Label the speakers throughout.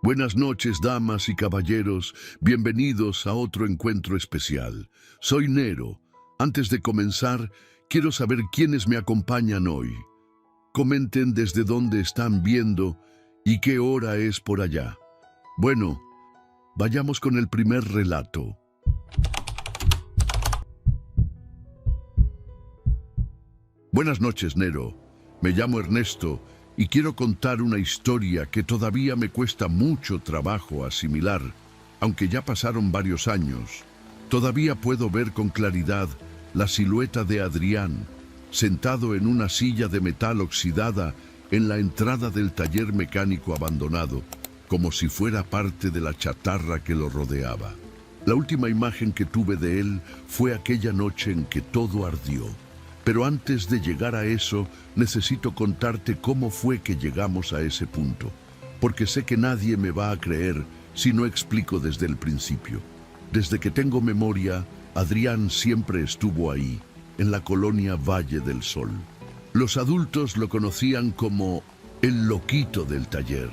Speaker 1: Buenas noches, damas y caballeros. Bienvenidos a otro encuentro especial. Soy Nero. Antes de comenzar, quiero saber quiénes me acompañan hoy. Comenten desde dónde están viendo y qué hora es por allá. Bueno, vayamos con el primer relato. Buenas noches, Nero. Me llamo Ernesto y quiero contar una historia que todavía me cuesta mucho trabajo asimilar. Aunque ya pasaron varios años, todavía puedo ver con claridad la silueta de Adrián, sentado en una silla de metal oxidada en la entrada del taller mecánico abandonado, como si fuera parte de la chatarra que lo rodeaba. La última imagen que tuve de él fue aquella noche en que todo ardió. Pero antes de llegar a eso, necesito contarte cómo fue que llegamos a ese punto, porque sé que nadie me va a creer si no explico desde el principio. Desde que tengo memoria, Adrián siempre estuvo ahí, en la colonia Valle del Sol. Los adultos lo conocían como el loquito del taller,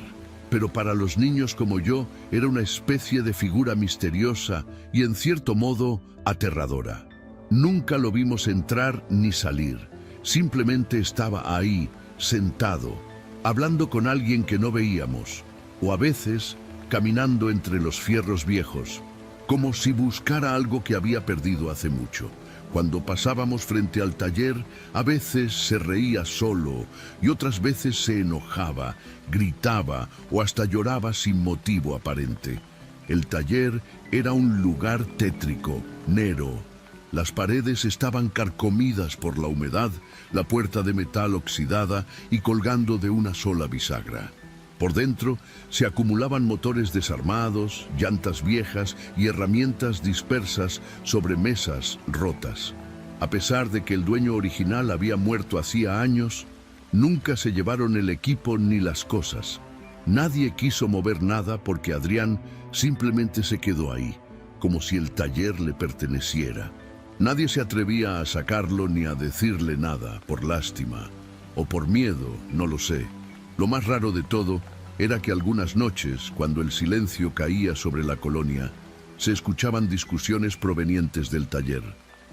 Speaker 1: pero para los niños como yo era una especie de figura misteriosa y en cierto modo aterradora. Nunca lo vimos entrar ni salir, simplemente estaba ahí, sentado, hablando con alguien que no veíamos, o a veces caminando entre los fierros viejos, como si buscara algo que había perdido hace mucho. Cuando pasábamos frente al taller, a veces se reía solo y otras veces se enojaba, gritaba o hasta lloraba sin motivo aparente. El taller era un lugar tétrico, Nero. Las paredes estaban carcomidas por la humedad, la puerta de metal oxidada y colgando de una sola bisagra. Por dentro se acumulaban motores desarmados, llantas viejas y herramientas dispersas sobre mesas rotas. A pesar de que el dueño original había muerto hacía años, nunca se llevaron el equipo ni las cosas. Nadie quiso mover nada porque Adrián simplemente se quedó ahí, como si el taller le perteneciera. Nadie se atrevía a sacarlo ni a decirle nada, por lástima o por miedo, no lo sé. Lo más raro de todo era que algunas noches, cuando el silencio caía sobre la colonia, se escuchaban discusiones provenientes del taller.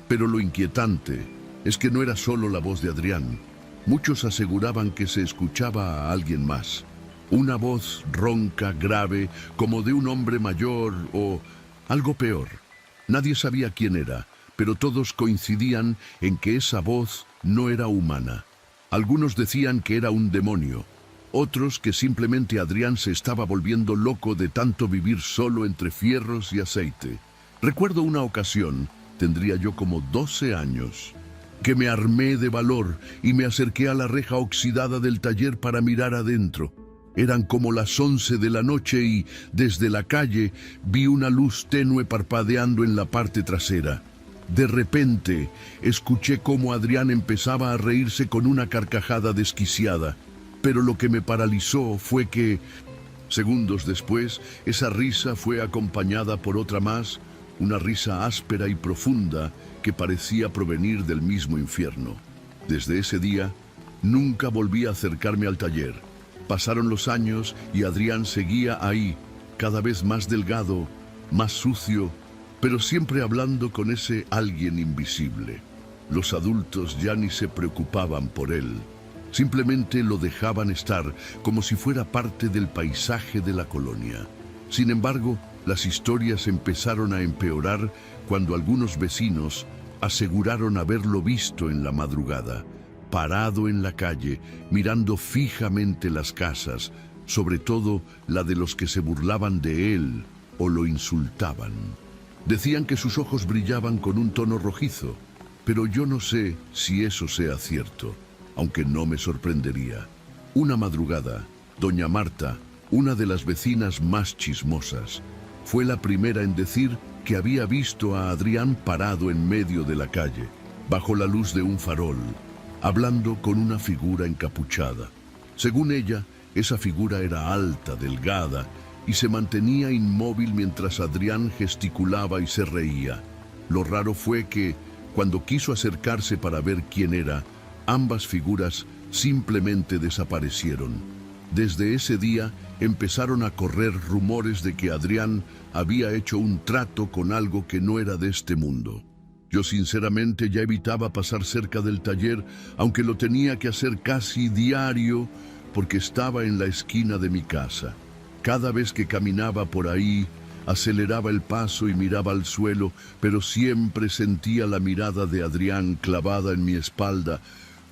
Speaker 1: Pero lo inquietante es que no era solo la voz de Adrián. Muchos aseguraban que se escuchaba a alguien más. Una voz ronca, grave, como de un hombre mayor o algo peor. Nadie sabía quién era, pero todos coincidían en que esa voz no era humana. Algunos decían que era un demonio, otros que simplemente Adrián se estaba volviendo loco de tanto vivir solo entre fierros y aceite. Recuerdo una ocasión, tendría yo como 12 años, que me armé de valor y me acerqué a la reja oxidada del taller para mirar adentro. Eran como las 11 de la noche y, desde la calle, vi una luz tenue parpadeando en la parte trasera. De repente, escuché cómo Adrián empezaba a reírse con una carcajada desquiciada, pero lo que me paralizó fue que, segundos después, esa risa fue acompañada por otra más, una risa áspera y profunda que parecía provenir del mismo infierno. Desde ese día, nunca volví a acercarme al taller. Pasaron los años y Adrián seguía ahí, cada vez más delgado, más sucio, pero siempre hablando con ese alguien invisible. Los adultos ya ni se preocupaban por él. Simplemente lo dejaban estar como si fuera parte del paisaje de la colonia. Sin embargo, las historias empezaron a empeorar cuando algunos vecinos aseguraron haberlo visto en la madrugada, parado en la calle, mirando fijamente las casas, sobre todo la de los que se burlaban de él o lo insultaban. Decían que sus ojos brillaban con un tono rojizo, pero yo no sé si eso sea cierto, aunque no me sorprendería. Una madrugada, doña Marta, una de las vecinas más chismosas, fue la primera en decir que había visto a Adrián parado en medio de la calle, bajo la luz de un farol, hablando con una figura encapuchada. Según ella, esa figura era alta, delgada, y se mantenía inmóvil mientras Adrián gesticulaba y se reía. Lo raro fue que, cuando quiso acercarse para ver quién era, ambas figuras simplemente desaparecieron. Desde ese día, empezaron a correr rumores de que Adrián había hecho un trato con algo que no era de este mundo. Yo sinceramente ya evitaba pasar cerca del taller, aunque lo tenía que hacer casi diario porque estaba en la esquina de mi casa. Cada vez que caminaba por ahí, aceleraba el paso y miraba al suelo, pero siempre sentía la mirada de Adrián clavada en mi espalda,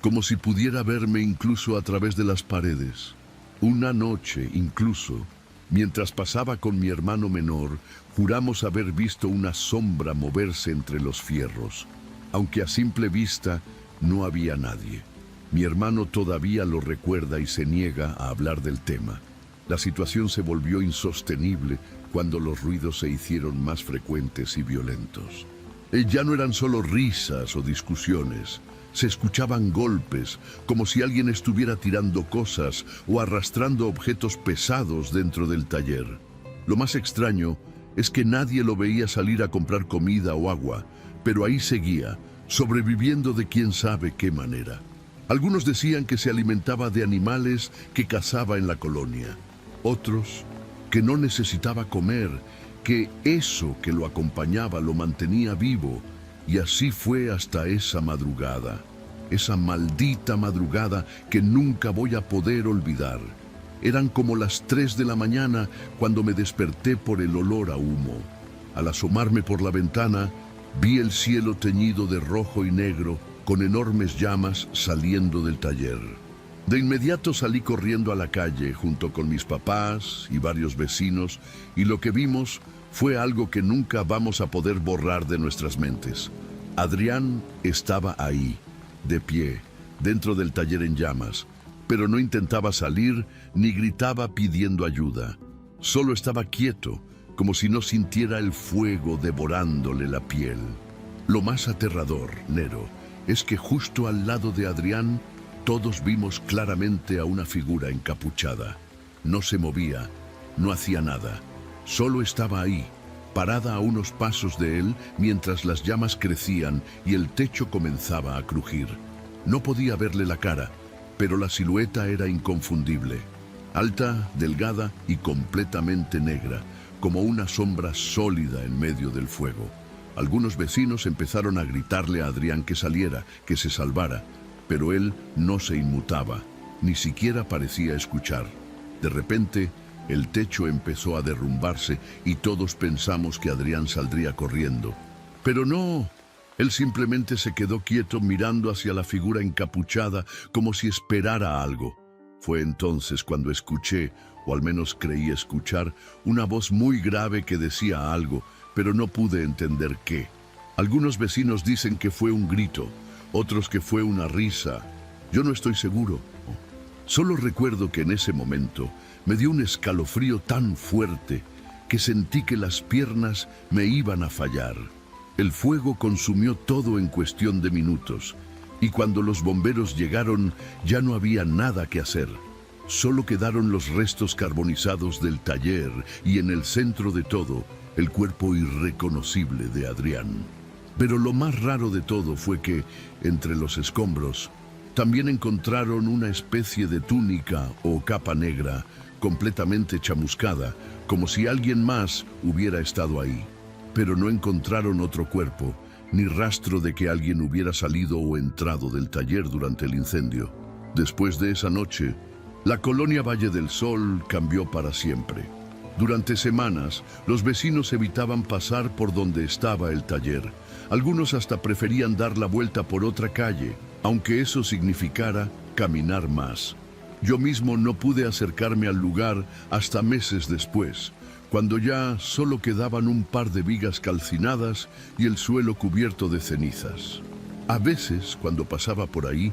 Speaker 1: como si pudiera verme incluso a través de las paredes. Una noche, incluso, mientras pasaba con mi hermano menor, juramos haber visto una sombra moverse entre los fierros, aunque a simple vista no había nadie. Mi hermano todavía lo recuerda y se niega a hablar del tema. La situación se volvió insostenible cuando los ruidos se hicieron más frecuentes y violentos. Ya no eran solo risas o discusiones. Se escuchaban golpes, como si alguien estuviera tirando cosas o arrastrando objetos pesados dentro del taller. Lo más extraño es que nadie lo veía salir a comprar comida o agua, pero ahí seguía, sobreviviendo de quién sabe qué manera. Algunos decían que se alimentaba de animales que cazaba en la colonia. Otros, que no necesitaba comer, que eso que lo acompañaba lo mantenía vivo. Y así fue hasta esa madrugada, esa maldita madrugada que nunca voy a poder olvidar. Eran como las 3 de la mañana cuando me desperté por el olor a humo. Al asomarme por la ventana, vi el cielo teñido de rojo y negro, con enormes llamas saliendo del taller. De inmediato salí corriendo a la calle junto con mis papás y varios vecinos, y lo que vimos fue algo que nunca vamos a poder borrar de nuestras mentes. Adrián estaba ahí, de pie, dentro del taller en llamas, pero no intentaba salir ni gritaba pidiendo ayuda. Solo estaba quieto, como si no sintiera el fuego devorándole la piel. Lo más aterrador, Nero, es que justo al lado de Adrián todos vimos claramente a una figura encapuchada. No se movía, no hacía nada. Solo estaba ahí, parada a unos pasos de él mientras las llamas crecían y el techo comenzaba a crujir. No podía verle la cara, pero la silueta era inconfundible. Alta, delgada y completamente negra, como una sombra sólida en medio del fuego. Algunos vecinos empezaron a gritarle a Adrián que saliera, que se salvara, pero él no se inmutaba, ni siquiera parecía escuchar. De repente, el techo empezó a derrumbarse y todos pensamos que Adrián saldría corriendo. Pero no, él simplemente se quedó quieto mirando hacia la figura encapuchada como si esperara algo. Fue entonces cuando escuché, o al menos creí escuchar, una voz muy grave que decía algo, pero no pude entender qué. Algunos vecinos dicen que fue un grito, otros que fue una risa. Yo no estoy seguro. Solo recuerdo que en ese momento me dio un escalofrío tan fuerte que sentí que las piernas me iban a fallar. El fuego consumió todo en cuestión de minutos, y cuando los bomberos llegaron ya no había nada que hacer. Solo quedaron los restos carbonizados del taller y en el centro de todo, el cuerpo irreconocible de Adrián. Pero lo más raro de todo fue que, entre los escombros, también encontraron una especie de túnica o capa negra, completamente chamuscada, como si alguien más hubiera estado ahí. Pero no encontraron otro cuerpo, ni rastro de que alguien hubiera salido o entrado del taller durante el incendio. Después de esa noche, la colonia Valle del Sol cambió para siempre. Durante semanas, los vecinos evitaban pasar por donde estaba el taller. Algunos hasta preferían dar la vuelta por otra calle, aunque eso significara caminar más. Yo mismo no pude acercarme al lugar hasta meses después, cuando ya solo quedaban un par de vigas calcinadas y el suelo cubierto de cenizas. A veces, cuando pasaba por ahí,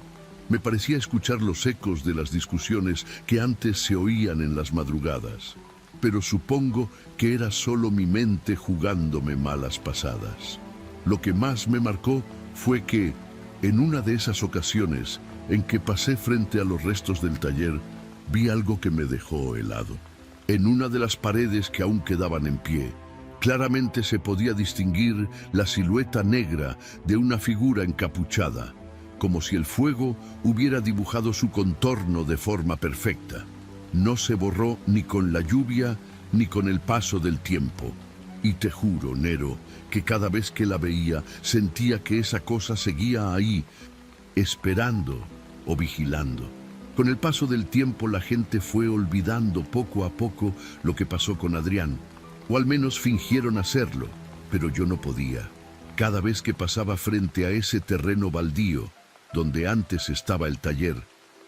Speaker 1: me parecía escuchar los ecos de las discusiones que antes se oían en las madrugadas, pero supongo que era solo mi mente jugándome malas pasadas. Lo que más me marcó fue que, en una de esas ocasiones en que pasé frente a los restos del taller, vi algo que me dejó helado. En una de las paredes que aún quedaban en pie, claramente se podía distinguir la silueta negra de una figura encapuchada, como si el fuego hubiera dibujado su contorno de forma perfecta. no se borró ni con la lluvia ni con el paso del tiempo. Y te juro, Nero, que cada vez que la veía sentía que esa cosa seguía ahí, esperando o vigilando. Con el paso del tiempo la gente fue olvidando poco a poco lo que pasó con Adrián, o al menos fingieron hacerlo, pero yo no podía. Cada vez que pasaba frente a ese terreno baldío, donde antes estaba el taller,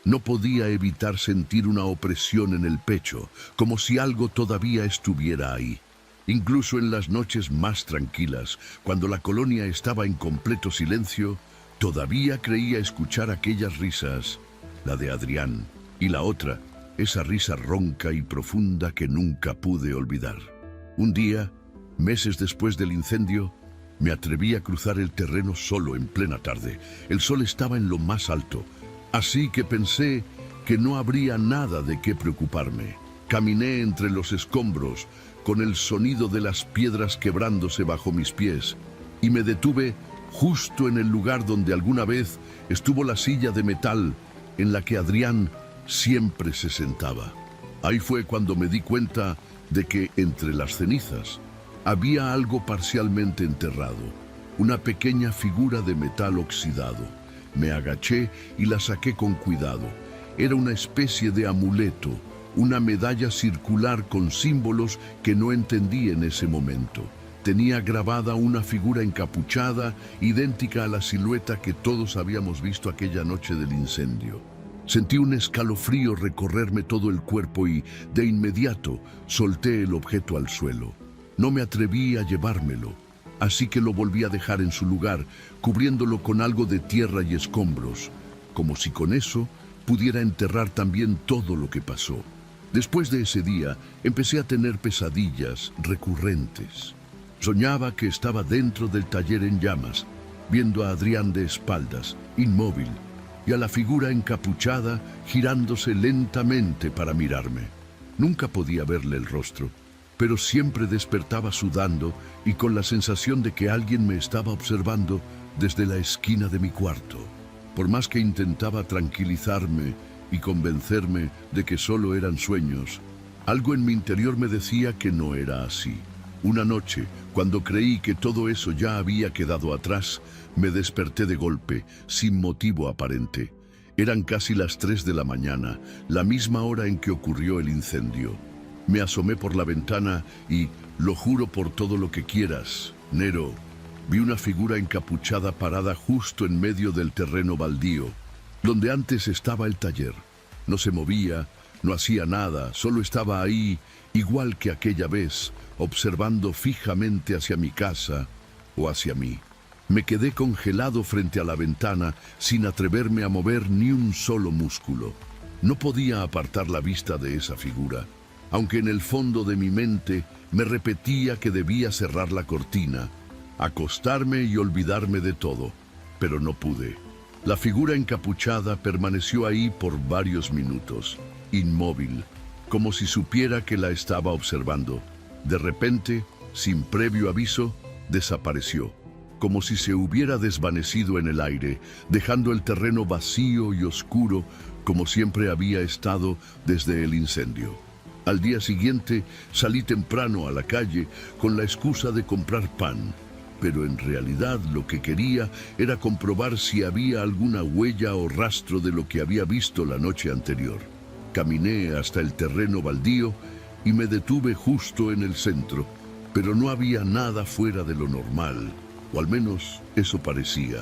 Speaker 1: no podía evitar sentir una opresión en el pecho, como si algo todavía estuviera ahí. Incluso en las noches más tranquilas, cuando la colonia estaba en completo silencio, todavía creía escuchar aquellas risas, la de Adrián, y la otra, esa risa ronca y profunda que nunca pude olvidar. Un día, meses después del incendio, me atreví a cruzar el terreno solo en plena tarde. El sol estaba en lo más alto, así que pensé que no habría nada de qué preocuparme. Caminé entre los escombros, con el sonido de las piedras quebrándose bajo mis pies, y me detuve justo en el lugar donde alguna vez estuvo la silla de metal en la que Adrián siempre se sentaba. Ahí fue cuando me di cuenta de que entre las cenizas había algo parcialmente enterrado, una pequeña figura de metal oxidado. Me agaché y la saqué con cuidado. Era una especie de amuleto, una medalla circular con símbolos que no entendí en ese momento. Tenía grabada una figura encapuchada, idéntica a la silueta que todos habíamos visto aquella noche del incendio. Sentí un escalofrío recorrerme todo el cuerpo y, de inmediato, solté el objeto al suelo. No me atreví a llevármelo, así que lo volví a dejar en su lugar, cubriéndolo con algo de tierra y escombros, como si con eso pudiera enterrar también todo lo que pasó. Después de ese día, empecé a tener pesadillas recurrentes. Soñaba que estaba dentro del taller en llamas, viendo a Adrián de espaldas, inmóvil, y a la figura encapuchada girándose lentamente para mirarme. Nunca podía verle el rostro, pero siempre despertaba sudando y con la sensación de que alguien me estaba observando desde la esquina de mi cuarto. Por más que intentaba tranquilizarme y convencerme de que solo eran sueños, algo en mi interior me decía que no era así. Una noche, cuando creí que todo eso ya había quedado atrás, me desperté de golpe, sin motivo aparente. Eran casi las 3 de la mañana, la misma hora en que ocurrió el incendio. Me asomé por la ventana y, lo juro por todo lo que quieras, Nero, vi una figura encapuchada parada justo en medio del terreno baldío, donde antes estaba el taller. No se movía, no hacía nada, solo estaba ahí, igual que aquella vez, observando fijamente hacia mi casa o hacia mí. Me quedé congelado frente a la ventana sin atreverme a mover ni un solo músculo. No podía apartar la vista de esa figura, aunque en el fondo de mi mente me repetía que debía cerrar la cortina, acostarme y olvidarme de todo, pero no pude. La figura encapuchada permaneció ahí por varios minutos, inmóvil, como si supiera que la estaba observando. De repente, sin previo aviso, desapareció, como si se hubiera desvanecido en el aire, dejando el terreno vacío y oscuro, como siempre había estado desde el incendio. Al día siguiente, salí temprano a la calle con la excusa de comprar pan, pero en realidad lo que quería era comprobar si había alguna huella o rastro de lo que había visto la noche anterior. Caminé hasta el terreno baldío y me detuve justo en el centro, pero no había nada fuera de lo normal, o al menos eso parecía.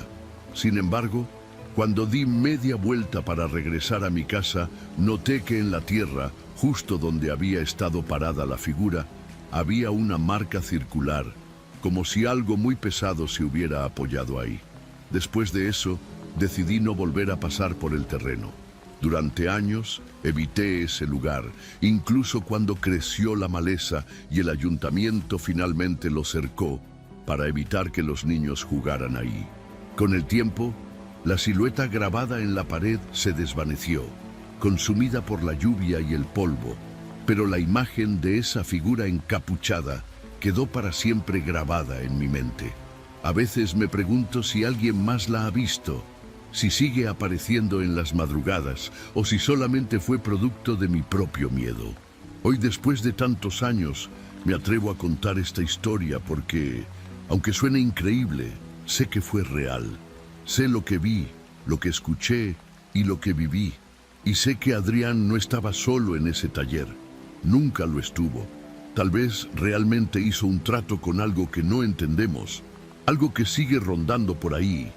Speaker 1: Sin embargo, cuando di media vuelta para regresar a mi casa, noté que en la tierra, justo donde había estado parada la figura, había una marca circular, como si algo muy pesado se hubiera apoyado ahí. Después de eso, decidí no volver a pasar por el terreno. Durante años evité ese lugar, incluso cuando creció la maleza y el ayuntamiento finalmente lo cercó para evitar que los niños jugaran ahí. Con el tiempo, la silueta grabada en la pared se desvaneció, consumida por la lluvia y el polvo, pero la imagen de esa figura encapuchada quedó para siempre grabada en mi mente. A veces me pregunto si alguien más la ha visto, si sigue apareciendo en las madrugadas o si solamente fue producto de mi propio miedo. Hoy, después de tantos años, me atrevo a contar esta historia porque, aunque suene increíble, sé que fue real. Sé lo que vi, lo que escuché y lo que viví. Y sé que Adrián no estaba solo en ese taller. Nunca lo estuvo. Tal vez realmente hizo un trato con algo que no entendemos. Algo que sigue rondando por ahí,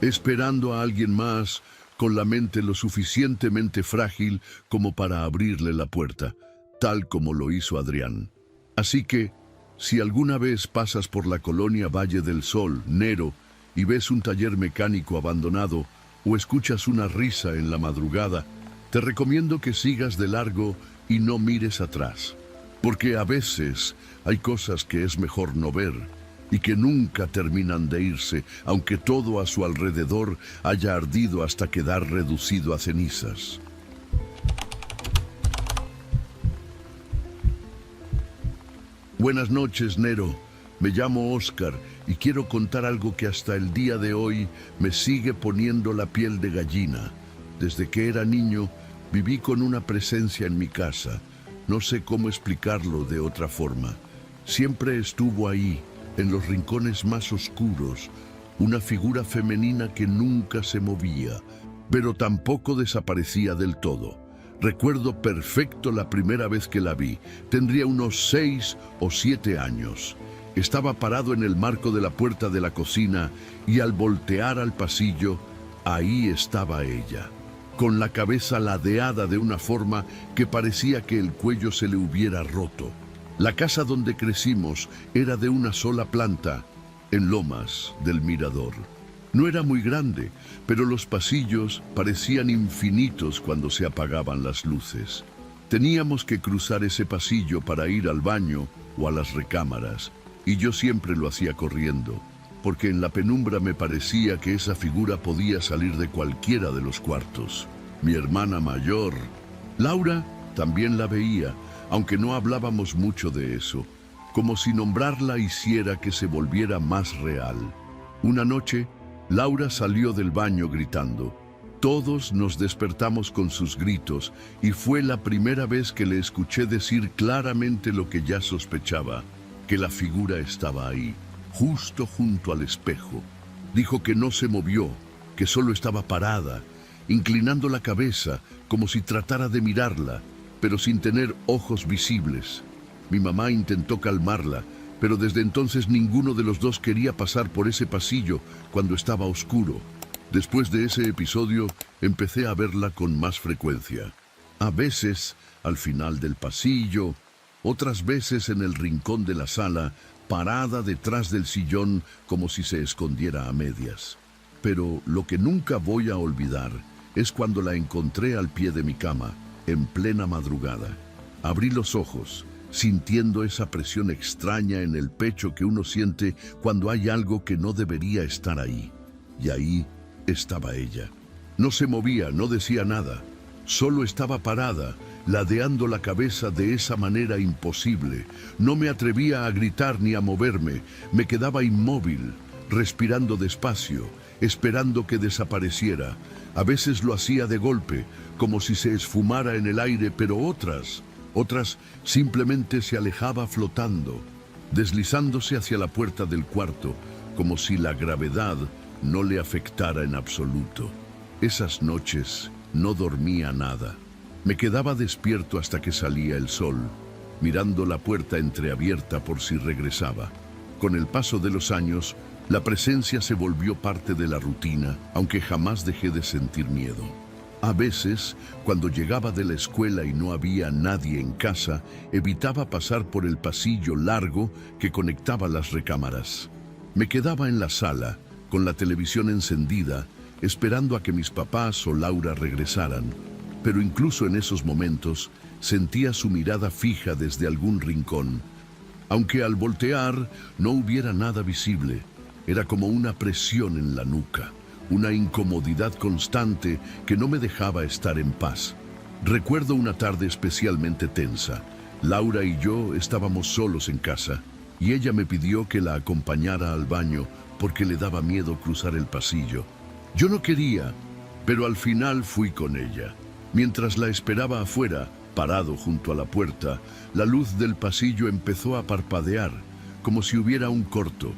Speaker 1: esperando a alguien más con la mente lo suficientemente frágil como para abrirle la puerta, tal como lo hizo Adrián. Así que, si alguna vez pasas por la colonia Valle del Sol, Nero, y ves un taller mecánico abandonado o escuchas una risa en la madrugada, te recomiendo que sigas de largo y no mires atrás, porque a veces hay cosas que es mejor no ver y que nunca terminan de irse, aunque todo a su alrededor haya ardido hasta quedar reducido a cenizas. Buenas noches, Nero. Me llamo Oscar y quiero contar algo que hasta el día de hoy me sigue poniendo la piel de gallina. Desde que era niño, viví con una presencia en mi casa. No sé cómo explicarlo de otra forma. Siempre estuvo ahí, en los rincones más oscuros, una figura femenina que nunca se movía, pero tampoco desaparecía del todo. Recuerdo perfecto la primera vez que la vi. Tendría unos 6 o 7 años. Estaba parado en el marco de la puerta de la cocina y al voltear al pasillo, ahí estaba ella, con la cabeza ladeada de una forma que parecía que el cuello se le hubiera roto. La casa donde crecimos era de una sola planta, en Lomas del Mirador. No era muy grande, pero los pasillos parecían infinitos cuando se apagaban las luces. Teníamos que cruzar ese pasillo para ir al baño o a las recámaras, y yo siempre lo hacía corriendo, porque en la penumbra me parecía que esa figura podía salir de cualquiera de los cuartos. Mi hermana mayor, Laura, también la veía, aunque no hablábamos mucho de eso, como si nombrarla hiciera que se volviera más real. Una noche, Laura salió del baño gritando. Todos nos despertamos con sus gritos y fue la primera vez que le escuché decir claramente lo que ya sospechaba, que la figura estaba ahí, justo junto al espejo. Dijo que no se movió, que solo estaba parada, inclinando la cabeza como si tratara de mirarla, pero sin tener ojos visibles. Mi mamá intentó calmarla, pero desde entonces ninguno de los dos quería pasar por ese pasillo cuando estaba oscuro. Después de ese episodio, empecé a verla con más frecuencia. A veces, al final del pasillo, otras veces en el rincón de la sala, parada detrás del sillón como si se escondiera a medias. Pero lo que nunca voy a olvidar es cuando la encontré al pie de mi cama, en plena madrugada. Abrí los ojos, sintiendo esa presión extraña en el pecho que uno siente cuando hay algo que no debería estar ahí. Y ahí estaba ella. No se movía, no decía nada. Solo estaba parada, ladeando la cabeza de esa manera imposible. No me atrevía a gritar ni a moverme. Me quedaba inmóvil, respirando despacio, esperando que desapareciera. A veces lo hacía de golpe, como si se esfumara en el aire, pero otras simplemente se alejaba flotando, deslizándose hacia la puerta del cuarto, como si la gravedad no le afectara en absoluto. Esas noches no dormía nada. Me quedaba despierto hasta que salía el sol, mirando la puerta entreabierta por si regresaba. Con el paso de los años, la presencia se volvió parte de la rutina, aunque jamás dejé de sentir miedo. A veces, cuando llegaba de la escuela y no había nadie en casa, evitaba pasar por el pasillo largo que conectaba las recámaras. Me quedaba en la sala, con la televisión encendida, esperando a que mis papás o Laura regresaran. Pero incluso en esos momentos, sentía su mirada fija desde algún rincón. Aunque al voltear no hubiera nada visible, era como una presión en la nuca. Una incomodidad constante que no me dejaba estar en paz. Recuerdo una tarde especialmente tensa. Laura y yo estábamos solos en casa y ella me pidió que la acompañara al baño porque le daba miedo cruzar el pasillo. Yo no quería, pero al final fui con ella. Mientras la esperaba afuera, parado junto a la puerta, la luz del pasillo empezó a parpadear, como si hubiera un corto.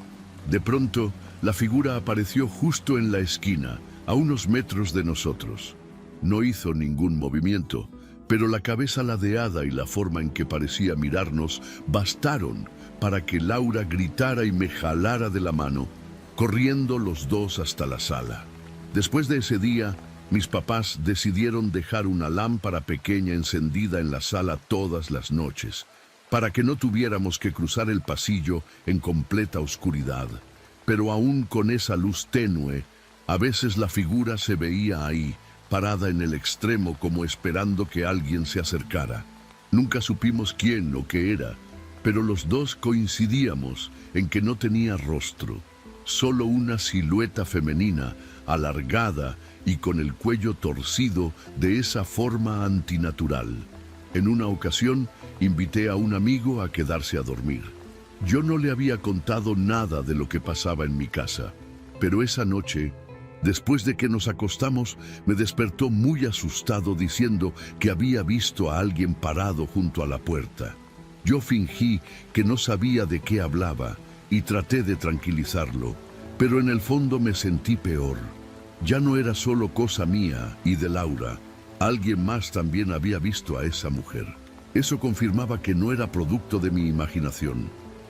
Speaker 1: De pronto, la figura apareció justo en la esquina, a unos metros de nosotros. No hizo ningún movimiento, pero la cabeza ladeada y la forma en que parecía mirarnos bastaron para que Laura gritara y me jalara de la mano, corriendo los dos hasta la sala. Después de ese día, mis papás decidieron dejar una lámpara pequeña encendida en la sala todas las noches, para que no tuviéramos que cruzar el pasillo en completa oscuridad. Pero aún con esa luz tenue, a veces la figura se veía ahí, parada en el extremo como esperando que alguien se acercara. Nunca supimos quién o qué era, pero los dos coincidíamos en que no tenía rostro, solo una silueta femenina, alargada y con el cuello torcido de esa forma antinatural. En una ocasión, invité a un amigo a quedarse a dormir. Yo no le había contado nada de lo que pasaba en mi casa, pero esa noche, después de que nos acostamos, me despertó muy asustado diciendo que había visto a alguien parado junto a la puerta. Yo fingí que no sabía de qué hablaba y traté de tranquilizarlo, pero en el fondo me sentí peor. Ya no era solo cosa mía y de Laura, alguien más también había visto a esa mujer. Eso confirmaba que no era producto de mi imaginación.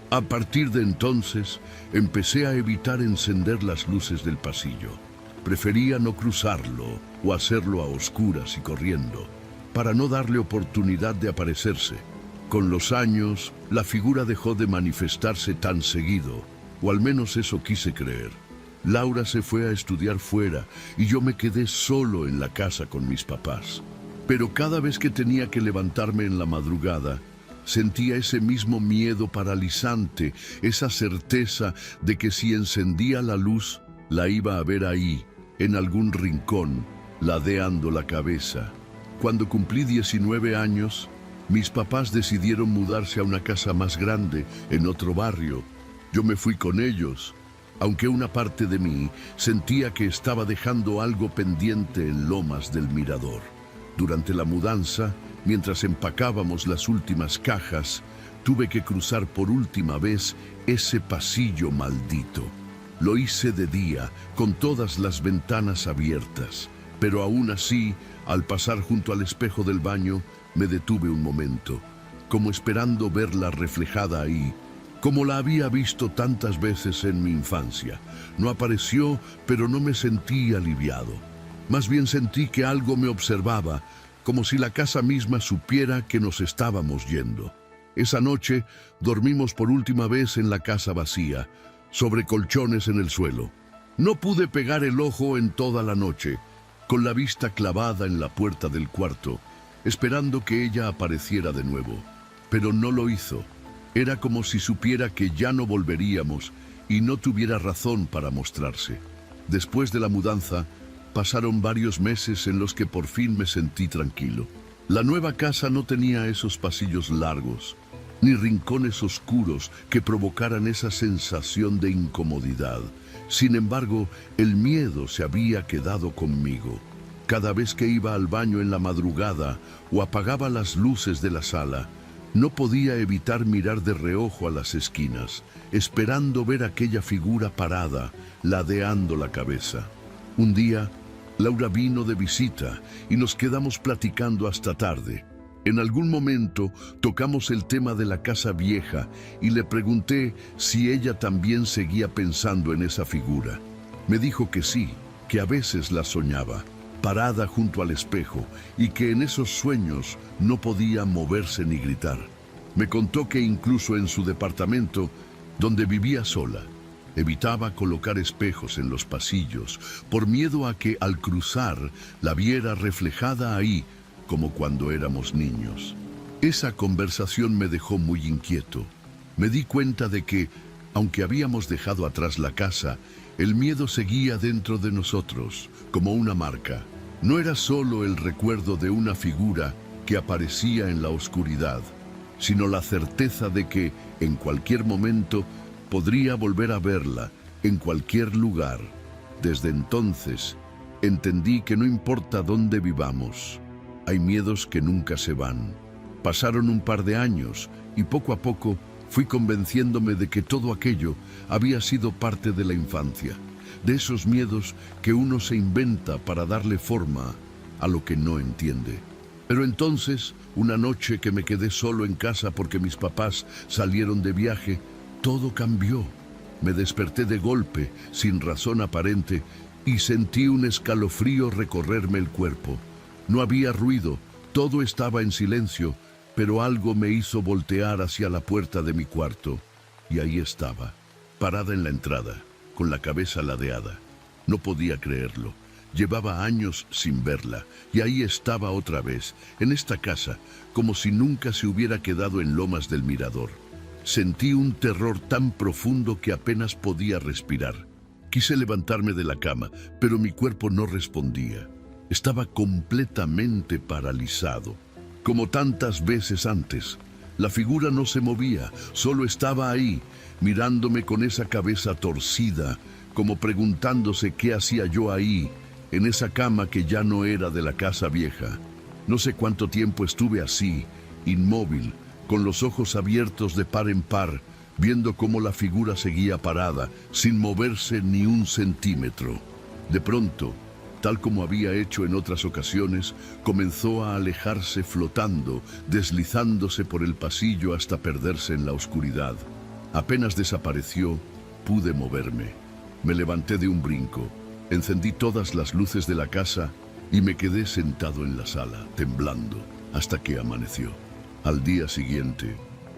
Speaker 1: A partir de entonces, empecé a evitar encender las luces del pasillo. Prefería no cruzarlo o hacerlo a oscuras y corriendo, para no darle oportunidad de aparecerse. Con los años, la figura dejó de manifestarse tan seguido, o al menos eso quise creer. Laura se fue a estudiar fuera y yo me quedé solo en la casa con mis papás. Pero cada vez que tenía que levantarme en la madrugada, sentía ese mismo miedo paralizante, esa certeza de que si encendía la luz, la iba a ver ahí, en algún rincón, ladeando la cabeza. Cuando cumplí 19 años, mis papás decidieron mudarse a una casa más grande, en otro barrio. Yo me fui con ellos, aunque una parte de mí sentía que estaba dejando algo pendiente en Lomas del Mirador. Durante la mudanza, mientras empacábamos las últimas cajas, tuve que cruzar por última vez ese pasillo maldito. Lo hice de día, con todas las ventanas abiertas, pero aún así, al pasar junto al espejo del baño, me detuve un momento, como esperando verla reflejada ahí, como la había visto tantas veces en mi infancia. No apareció, pero no me sentí aliviado. Más bien sentí que algo me observaba, como si la casa misma supiera que nos estábamos yendo. Esa noche dormimos por última vez en la casa vacía, sobre colchones en el suelo. No pude pegar el ojo en toda la noche, con la vista clavada en la puerta del cuarto, esperando que ella apareciera de nuevo. Pero no lo hizo. Era como si supiera que ya no volveríamos y no tuviera razón para mostrarse. Después de la mudanza, pasaron varios meses en los que por fin me sentí tranquilo. La nueva casa no tenía esos pasillos largos, ni rincones oscuros que provocaran esa sensación de incomodidad. Sin embargo, el miedo se había quedado conmigo. Cada vez que iba al baño en la madrugada o apagaba las luces de la sala, no podía evitar mirar de reojo a las esquinas, esperando ver aquella figura parada, ladeando la cabeza. Un día, Laura vino de visita y nos quedamos platicando hasta tarde. En algún momento tocamos el tema de la casa vieja y le pregunté si ella también seguía pensando en esa figura. Me dijo que sí, que a veces la soñaba, parada junto al espejo, y que en esos sueños no podía moverse ni gritar. Me contó que incluso en su departamento, donde vivía sola, evitaba colocar espejos en los pasillos por miedo a que al cruzar la viera reflejada ahí, como cuando éramos niños. Esa conversación me dejó muy inquieto. Me di cuenta de que, aunque habíamos dejado atrás la casa, el miedo seguía dentro de nosotros, como una marca. No era solo el recuerdo de una figura que aparecía en la oscuridad, sino la certeza de que, en cualquier momento, podría volver a verla, en cualquier lugar. Desde entonces, entendí que no importa dónde vivamos, hay miedos que nunca se van. Pasaron un par de años y poco a poco fui convenciéndome de que todo aquello había sido parte de la infancia, de esos miedos que uno se inventa para darle forma a lo que no entiende. Pero entonces, una noche que me quedé solo en casa porque mis papás salieron de viaje, todo cambió. Me desperté de golpe, sin razón aparente, y sentí un escalofrío recorrerme el cuerpo. No había ruido, todo estaba en silencio, pero algo me hizo voltear hacia la puerta de mi cuarto. Y ahí estaba, parada en la entrada, con la cabeza ladeada. No podía creerlo. Llevaba años sin verla, y ahí estaba otra vez, en esta casa, como si nunca se hubiera quedado en Lomas del Mirador. Sentí un terror tan profundo que apenas podía respirar. Quise levantarme de la cama, pero mi cuerpo no respondía. Estaba completamente paralizado. Como tantas veces antes, la figura no se movía, solo estaba ahí, mirándome con esa cabeza torcida, como preguntándose qué hacía yo ahí, en esa cama que ya no era de la casa vieja. No sé cuánto tiempo estuve así, inmóvil, con los ojos abiertos de par en par, viendo cómo la figura seguía parada, sin moverse ni un centímetro. De pronto, tal como había hecho en otras ocasiones, comenzó a alejarse flotando, deslizándose por el pasillo hasta perderse en la oscuridad. Apenas desapareció, pude moverme. Me levanté de un brinco, encendí todas las luces de la casa y me quedé sentado en la sala, temblando, hasta que amaneció. Al día siguiente,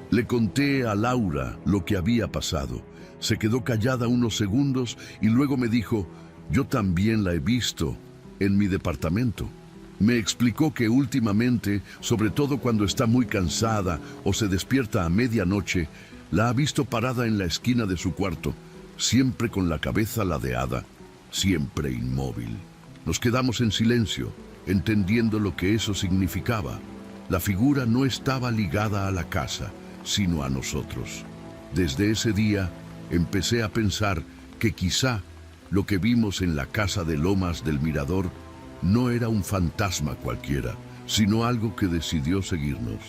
Speaker 1: le conté a Laura lo que había pasado. Se quedó callada unos segundos y luego me dijo: «Yo también la he visto en mi departamento». Me explicó que últimamente, sobre todo cuando está muy cansada o se despierta a medianoche, la ha visto parada en la esquina de su cuarto, siempre con la cabeza ladeada, siempre inmóvil. Nos quedamos en silencio, entendiendo lo que eso significaba. La figura no estaba ligada a la casa, sino a nosotros. Desde ese día empecé a pensar que quizá lo que vimos en la casa de Lomas del Mirador no era un fantasma cualquiera, sino algo que decidió seguirnos,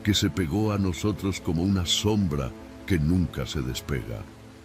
Speaker 1: que se pegó a nosotros como una sombra que nunca se despega.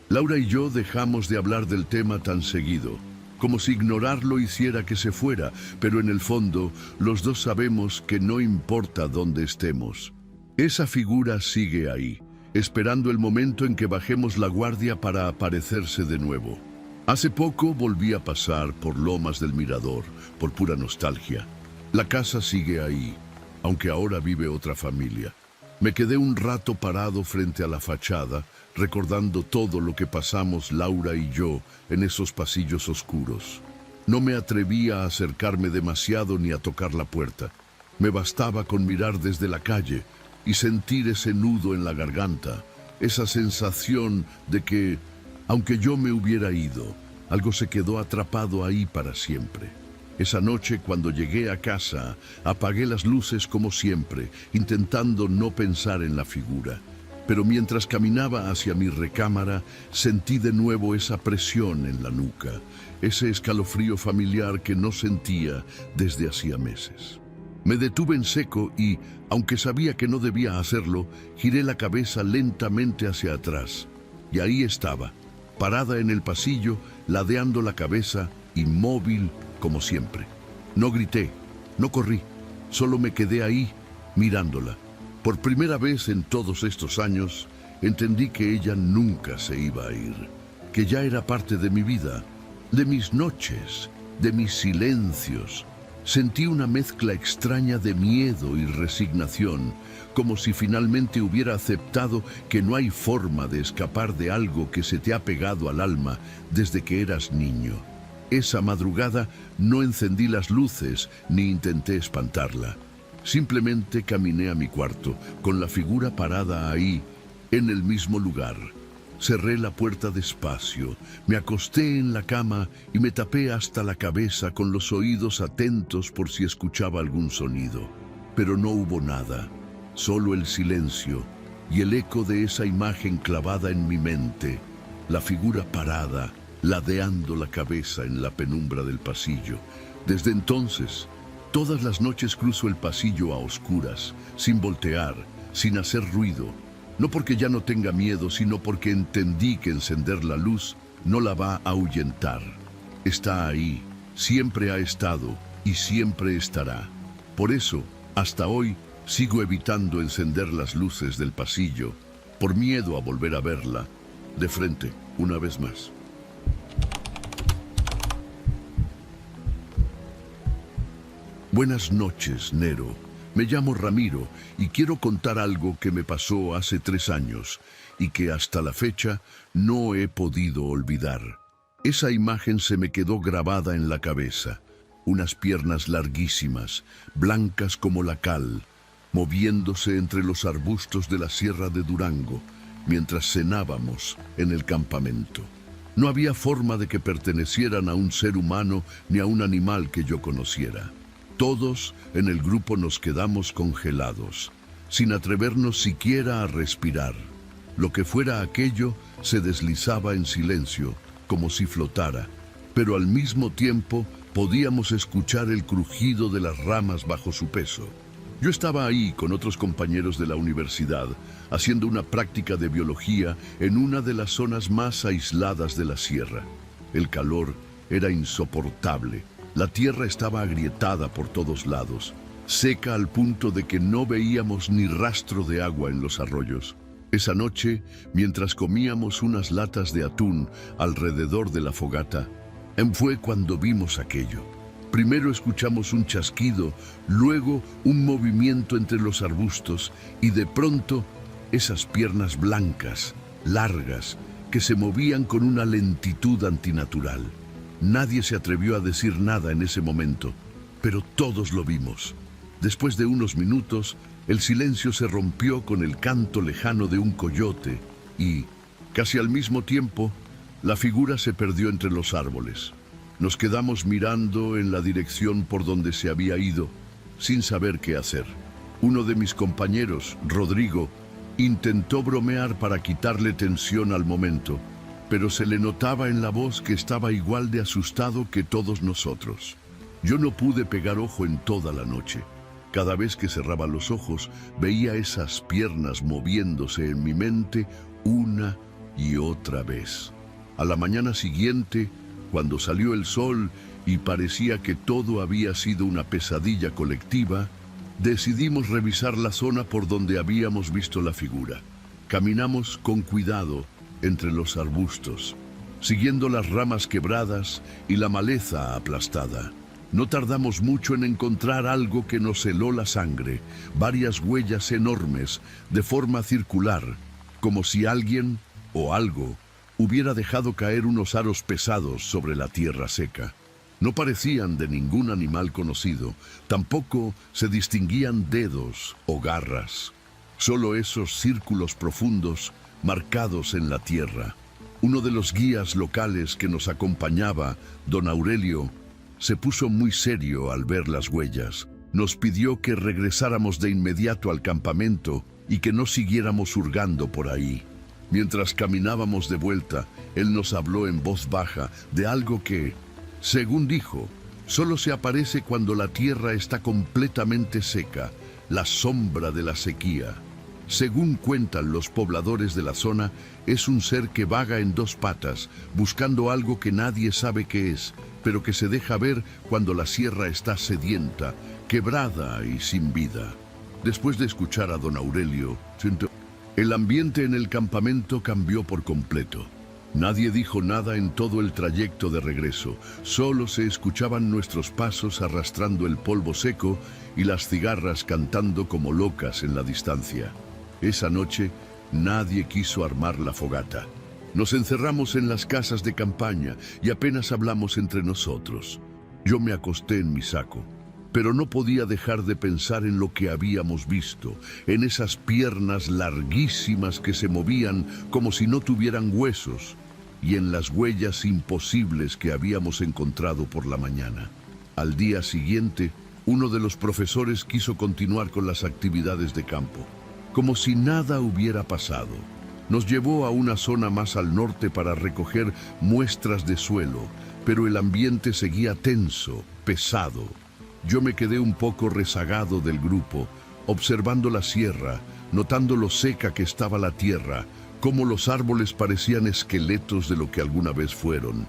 Speaker 1: Laura y yo dejamos de hablar del tema tan seguido, como si ignorarlo hiciera que se fuera, pero en el fondo los dos sabemos que no importa dónde estemos. Esa figura sigue ahí, esperando el momento en que bajemos la guardia para aparecerse de nuevo. Hace poco volví a pasar por Lomas del Mirador, por pura nostalgia. La casa sigue ahí, aunque ahora vive otra familia. Me quedé un rato parado frente a la fachada, recordando todo lo que pasamos Laura y yo en esos pasillos oscuros. No me atrevía a acercarme demasiado ni a tocar la puerta. Me bastaba con mirar desde la calle y sentir ese nudo en la garganta, esa sensación de que, aunque yo me hubiera ido, algo se quedó atrapado ahí para siempre. Esa noche, cuando llegué a casa, apagué las luces como siempre, intentando no pensar en la figura. Pero mientras caminaba hacia mi recámara, sentí de nuevo esa presión en la nuca, ese escalofrío familiar que no sentía desde hacía meses. Me detuve en seco y, aunque sabía que no debía hacerlo, giré la cabeza lentamente hacia atrás. Y ahí estaba, parada en el pasillo, ladeando la cabeza, inmóvil como siempre. No grité, no corrí, solo me quedé ahí, mirándola. Por primera vez en todos estos años, entendí que ella nunca se iba a ir, que ya era parte de mi vida, de mis noches, de mis silencios. Sentí una mezcla extraña de miedo y resignación, como si finalmente hubiera aceptado que no hay forma de escapar de algo que se te ha pegado al alma desde que eras niño. Esa madrugada no encendí las luces ni intenté espantarla. Simplemente caminé a mi cuarto, con la figura parada ahí, en el mismo lugar. Cerré la puerta despacio, me acosté en la cama y me tapé hasta la cabeza con los oídos atentos por si escuchaba algún sonido. Pero no hubo nada, solo el silencio y el eco de esa imagen clavada en mi mente, la figura parada, ladeando la cabeza en la penumbra del pasillo. Desde entonces, todas las noches cruzo el pasillo a oscuras, sin voltear, sin hacer ruido. No porque ya no tenga miedo, sino porque entendí que encender la luz no la va a ahuyentar. Está ahí, siempre ha estado y siempre estará. Por eso, hasta hoy, sigo evitando encender las luces del pasillo, por miedo a volver a verla de frente una vez más. Buenas noches, Nero. Me llamo Ramiro y quiero contar algo que me pasó hace 3 años y que hasta la fecha no he podido olvidar. Esa imagen se me quedó grabada en la cabeza. Unas piernas larguísimas, blancas como la cal, moviéndose entre los arbustos de la Sierra de Durango, mientras cenábamos en el campamento. No había forma de que pertenecieran a un ser humano ni a un animal que yo conociera. Todos en el grupo nos quedamos congelados, sin atrevernos siquiera a respirar. Lo que fuera aquello se deslizaba en silencio, como si flotara, pero al mismo tiempo podíamos escuchar el crujido de las ramas bajo su peso. Yo estaba ahí con otros compañeros de la universidad, haciendo una práctica de biología en una de las zonas más aisladas de la sierra. El calor era insoportable. La tierra estaba agrietada por todos lados, seca al punto de que no veíamos ni rastro de agua en los arroyos. Esa noche, mientras comíamos unas latas de atún alrededor de la fogata, fue cuando vimos aquello. Primero escuchamos un chasquido, luego un movimiento entre los arbustos y de pronto esas piernas blancas, largas, que se movían con una lentitud antinatural. Nadie se atrevió a decir nada en ese momento, pero todos lo vimos. Después de unos minutos, el silencio se rompió con el canto lejano de un coyote y, casi al mismo tiempo, la figura se perdió entre los árboles. Nos quedamos mirando en la dirección por donde se había ido, sin saber qué hacer. Uno de mis compañeros, Rodrigo, intentó bromear para quitarle tensión al momento, pero se le notaba en la voz que estaba igual de asustado que todos nosotros. Yo no pude pegar ojo en toda la noche. Cada vez que cerraba los ojos, veía esas piernas moviéndose en mi mente una y otra vez. A la mañana siguiente, cuando salió el sol y parecía que todo había sido una pesadilla colectiva, decidimos revisar la zona por donde habíamos visto la figura. Caminamos con cuidado entre los arbustos, siguiendo las ramas quebradas y la maleza aplastada. No tardamos mucho en encontrar algo que nos heló la sangre, varias huellas enormes, de forma circular, como si alguien o algo hubiera dejado caer unos aros pesados sobre la tierra seca. No parecían de ningún animal conocido, tampoco se distinguían dedos o garras, solo esos círculos profundos marcados en la tierra. Uno de los guías locales que nos acompañaba, don Aurelio, se puso muy serio al ver las huellas. Nos pidió que regresáramos de inmediato al campamento y que no siguiéramos hurgando por ahí. Mientras caminábamos de vuelta, él nos habló en voz baja de algo que, según dijo, solo se aparece cuando la tierra está completamente seca, la sombra de la sequía. Según cuentan los pobladores de la zona, es un ser que vaga en 2 patas, buscando algo que nadie sabe qué es, pero que se deja ver cuando la sierra está sedienta, quebrada y sin vida. Después de escuchar a don Aurelio, el ambiente en el campamento cambió por completo. Nadie dijo nada en todo el trayecto de regreso, solo se escuchaban nuestros pasos arrastrando el polvo seco y las cigarras cantando como locas en la distancia. Esa noche nadie quiso armar la fogata. Nos encerramos en las casas de campaña y apenas hablamos entre nosotros. Yo me acosté en mi saco, pero no podía dejar de pensar en lo que habíamos visto, en esas piernas larguísimas que se movían como si no tuvieran huesos, y en las huellas imposibles que habíamos encontrado por la mañana. Al día siguiente, uno de los profesores quiso continuar con las actividades de campo, como si nada hubiera pasado. Nos llevó a una zona más al norte para recoger muestras de suelo, pero el ambiente seguía tenso, pesado. Yo me quedé un poco rezagado del grupo, observando la sierra, notando lo seca que estaba la tierra, cómo los árboles parecían esqueletos de lo que alguna vez fueron.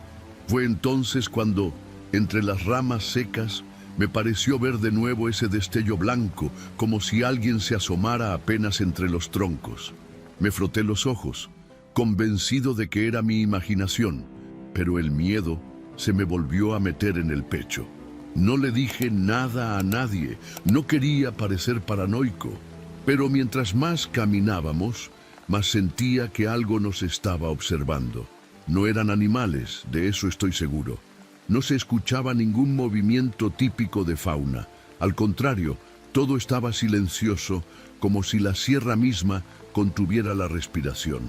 Speaker 1: Fue entonces cuando, entre las ramas secas, me pareció ver de nuevo ese destello blanco, como si alguien se asomara apenas entre los troncos. Me froté los ojos, convencido de que era mi imaginación, pero el miedo se me volvió a meter en el pecho. No le dije nada a nadie, no quería parecer paranoico, pero mientras más caminábamos, más sentía que algo nos estaba observando. No eran animales, de eso estoy seguro. No se escuchaba ningún movimiento típico de fauna. Al contrario, todo estaba silencioso, como si la sierra misma contuviera la respiración.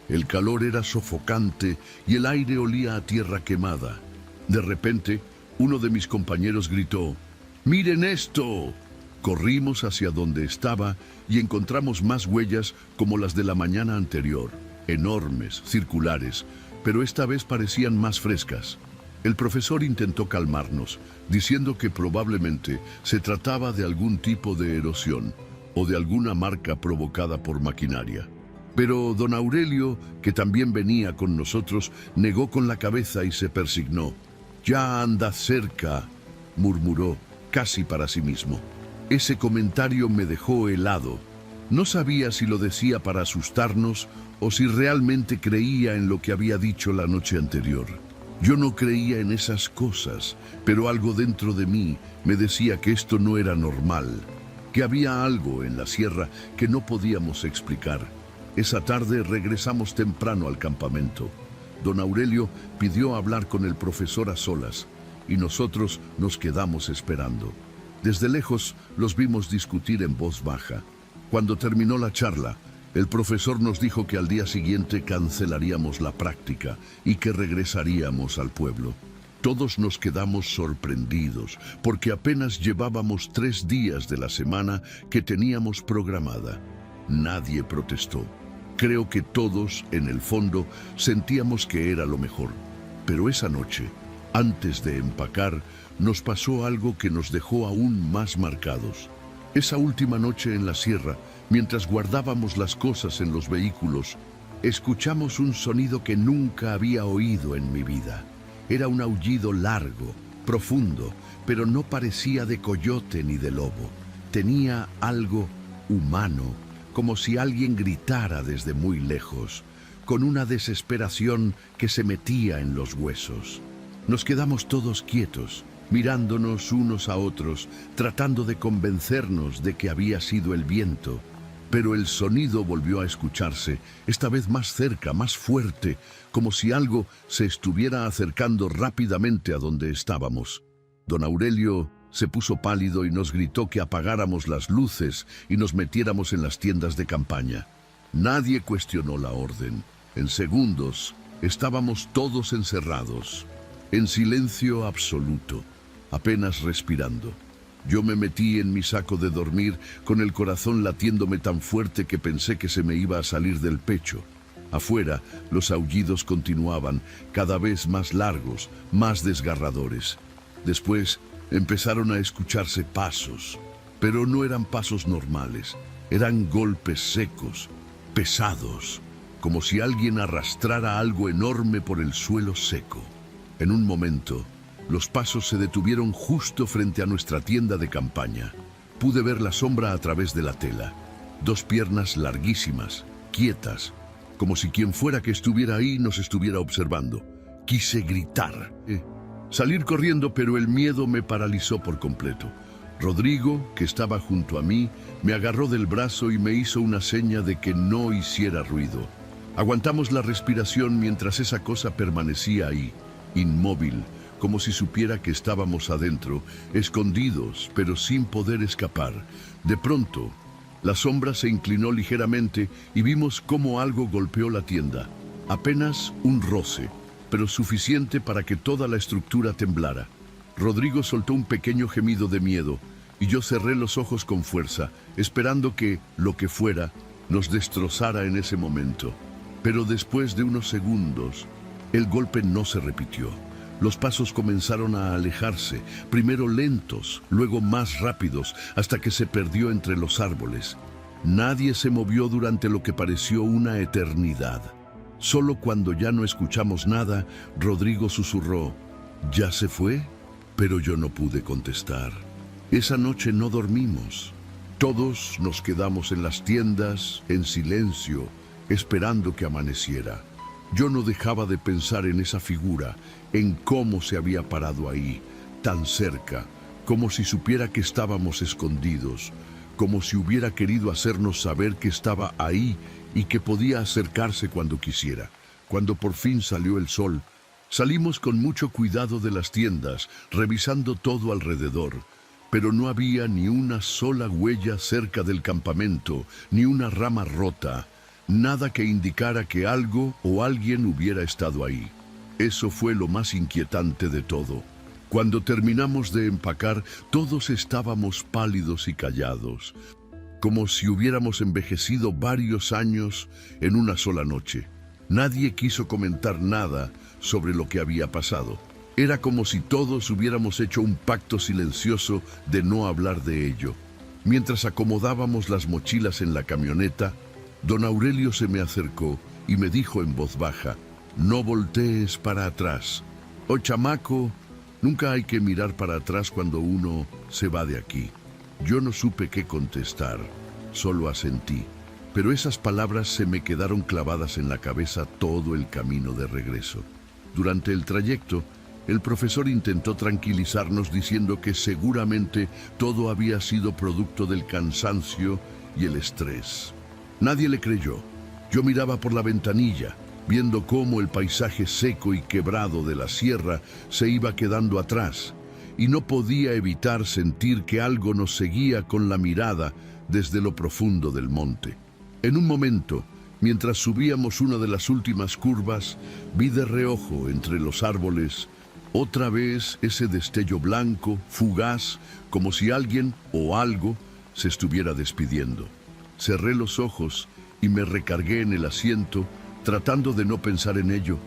Speaker 1: El calor era sofocante y el aire olía a tierra quemada. De repente, uno de mis compañeros gritó: ¡Miren esto! Corrimos hacia donde estaba y encontramos más huellas como las de la mañana anterior, enormes, circulares, pero esta vez parecían más frescas. El profesor intentó calmarnos, diciendo que probablemente se trataba de algún tipo de erosión o de alguna marca provocada por maquinaria. Pero don Aurelio, que también venía con nosotros, negó con la cabeza y se persignó. «Ya anda cerca», murmuró, casi para sí mismo. Ese comentario me dejó helado. No sabía si lo decía para asustarnos o si realmente creía en lo que había dicho la noche anterior. Yo no creía en esas cosas, pero algo dentro de mí me decía que esto no era normal, que había algo en la sierra que no podíamos explicar. Esa tarde regresamos temprano al campamento. Don Aurelio pidió hablar con el profesor a solas y nosotros nos quedamos esperando. Desde lejos los vimos discutir en voz baja. Cuando terminó la charla, el profesor nos dijo que al día siguiente cancelaríamos la práctica y que regresaríamos al pueblo. Todos nos quedamos sorprendidos porque apenas llevábamos 3 días de la semana que teníamos programada. Nadie protestó. Creo que todos, en el fondo, sentíamos que era lo mejor. Pero esa noche, antes de empacar, nos pasó algo que nos dejó aún más marcados. Esa última noche en la sierra, mientras guardábamos las cosas en los vehículos, escuchamos un sonido que nunca había oído en mi vida. Era un aullido largo, profundo, pero no parecía de coyote ni de lobo. Tenía algo humano, como si alguien gritara desde muy lejos, con una desesperación que se metía en los huesos. Nos quedamos todos quietos, mirándonos unos a otros, tratando de convencernos de que había sido el viento. Pero el sonido volvió a escucharse, esta vez más cerca, más fuerte, como si algo se estuviera acercando rápidamente a donde estábamos. Don Aurelio se puso pálido y nos gritó que apagáramos las luces y nos metiéramos en las tiendas de campaña. Nadie cuestionó la orden. En segundos estábamos todos encerrados, en silencio absoluto, apenas respirando. Yo me metí en mi saco de dormir con el corazón latiéndome tan fuerte que pensé que se me iba a salir del pecho. Afuera, los aullidos continuaban, cada vez más largos, más desgarradores. Después empezaron a escucharse pasos, pero no eran pasos normales, eran golpes secos, pesados, como si alguien arrastrara algo enorme por el suelo seco. En un momento, los pasos se detuvieron justo frente a nuestra tienda de campaña. Pude ver la sombra a través de la tela. 2 piernas larguísimas, quietas, como si quien fuera que estuviera ahí nos estuviera observando. Quise gritar, salir corriendo, pero el miedo me paralizó por completo. Rodrigo, que estaba junto a mí, me agarró del brazo y me hizo una seña de que no hiciera ruido. Aguantamos la respiración mientras esa cosa permanecía ahí, inmóvil, como si supiera que estábamos adentro, escondidos, pero sin poder escapar. De pronto, la sombra se inclinó ligeramente y vimos cómo algo golpeó la tienda. Apenas un roce, pero suficiente para que toda la estructura temblara. Rodrigo soltó un pequeño gemido de miedo y yo cerré los ojos con fuerza, esperando que, lo que fuera, nos destrozara en ese momento. Pero después de unos segundos, el golpe no se repitió. Los pasos comenzaron a alejarse, primero lentos, luego más rápidos, hasta que se perdió entre los árboles. Nadie se movió durante lo que pareció una eternidad. Solo cuando ya no escuchamos nada, Rodrigo susurró, ¿ya se fue? Pero yo no pude contestar. Esa noche no dormimos. Todos nos quedamos en las tiendas, en silencio, esperando que amaneciera. Yo no dejaba de pensar en esa figura, en cómo se había parado ahí, tan cerca, como si supiera que estábamos escondidos, como si hubiera querido hacernos saber que estaba ahí y que podía acercarse cuando quisiera. Cuando por fin salió el sol, salimos con mucho cuidado de las tiendas, revisando todo alrededor, pero no había ni una sola huella cerca del campamento, ni una rama rota, nada que indicara que algo o alguien hubiera estado ahí. Eso fue lo más inquietante de todo. Cuando terminamos de empacar, todos estábamos pálidos y callados, como si hubiéramos envejecido varios años en una sola noche. Nadie quiso comentar nada sobre lo que había pasado. Era como si todos hubiéramos hecho un pacto silencioso de no hablar de ello. Mientras acomodábamos las mochilas en la camioneta, don Aurelio se me acercó y me dijo en voz baja, «No voltees para atrás. Oh, chamaco, nunca hay que mirar para atrás cuando uno se va de aquí». Yo no supe qué contestar, solo asentí. Pero esas palabras se me quedaron clavadas en la cabeza todo el camino de regreso. Durante el trayecto, el profesor intentó tranquilizarnos diciendo que seguramente todo había sido producto del cansancio y el estrés. Nadie le creyó. Yo miraba por la ventanilla, viendo cómo el paisaje seco y quebrado de la sierra se iba quedando atrás, y no podía evitar sentir que algo nos seguía con la mirada desde lo profundo del monte. En un momento, mientras subíamos una de las últimas curvas, vi de reojo entre los árboles otra vez ese destello blanco, fugaz, como si alguien o algo se estuviera despidiendo. Cerré los ojos y me recargué en el asiento, tratando de no pensar en ello.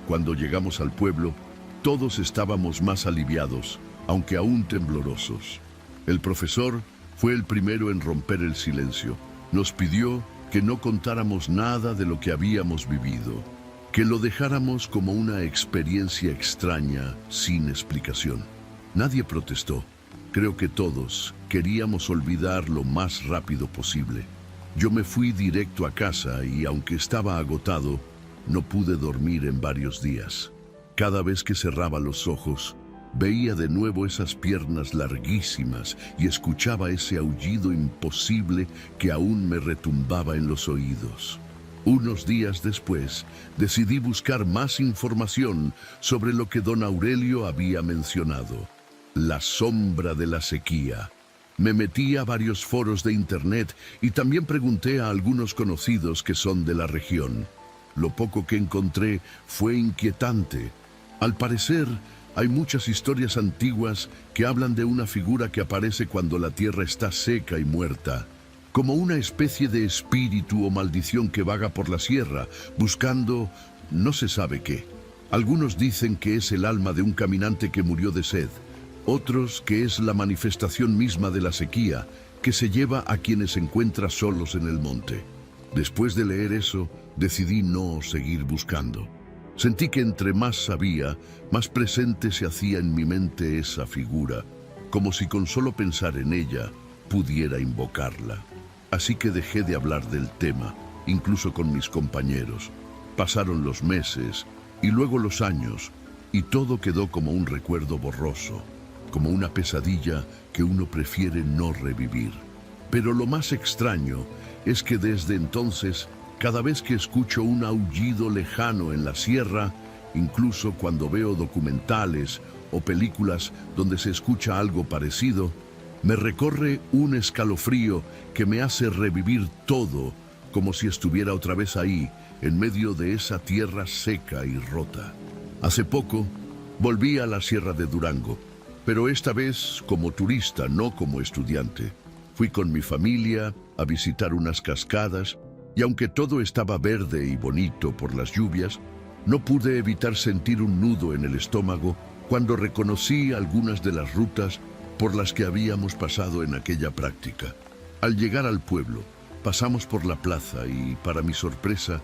Speaker 1: Cuando llegamos al pueblo, todos estábamos más aliviados, aunque aún temblorosos. El profesor fue el primero en romper el silencio. Nos pidió que no contáramos nada de lo que habíamos vivido, que lo dejáramos como una experiencia extraña, sin explicación. Nadie protestó. Creo que todos queríamos olvidar lo más rápido posible. Yo me fui directo a casa y, aunque estaba agotado, no pude dormir en varios días. Cada vez que cerraba los ojos, veía de nuevo esas piernas larguísimas y escuchaba ese aullido imposible que aún me retumbaba en los oídos. Unos días después, decidí buscar más información sobre lo que don Aurelio había mencionado: la sombra de la sequía. Me metí a varios foros de internet y también pregunté a algunos conocidos que son de la región. Lo poco que encontré fue inquietante. Al parecer, hay muchas historias antiguas que hablan de una figura que aparece cuando la tierra está seca y muerta, como una especie de espíritu o maldición que vaga por la sierra, buscando no se sabe qué. Algunos dicen que es el alma de un caminante que murió de sed, otros que es la manifestación misma de la sequía, que se lleva a quienes se encuentra solos en el monte. Después de leer eso, decidí no seguir buscando. Sentí que entre más sabía, más presente se hacía en mi mente esa figura, como si con solo pensar en ella pudiera invocarla. Así que dejé de hablar del tema, incluso con mis compañeros. Pasaron los meses y luego los años, y todo quedó como un recuerdo borroso, como una pesadilla que uno prefiere no revivir. Pero lo más extraño es que desde entonces, cada vez que escucho un aullido lejano en la sierra, incluso cuando veo documentales o películas donde se escucha algo parecido, me recorre un escalofrío que me hace revivir todo, como si estuviera otra vez ahí, en medio de esa tierra seca y rota. Hace poco, volví a la Sierra de Durango, pero esta vez como turista, no como estudiante. Fui con mi familia a visitar unas cascadas y aunque todo estaba verde y bonito por las lluvias, no pude evitar sentir un nudo en el estómago cuando reconocí algunas de las rutas por las que habíamos pasado en aquella práctica. Al llegar al pueblo, pasamos por la plaza y, para mi sorpresa,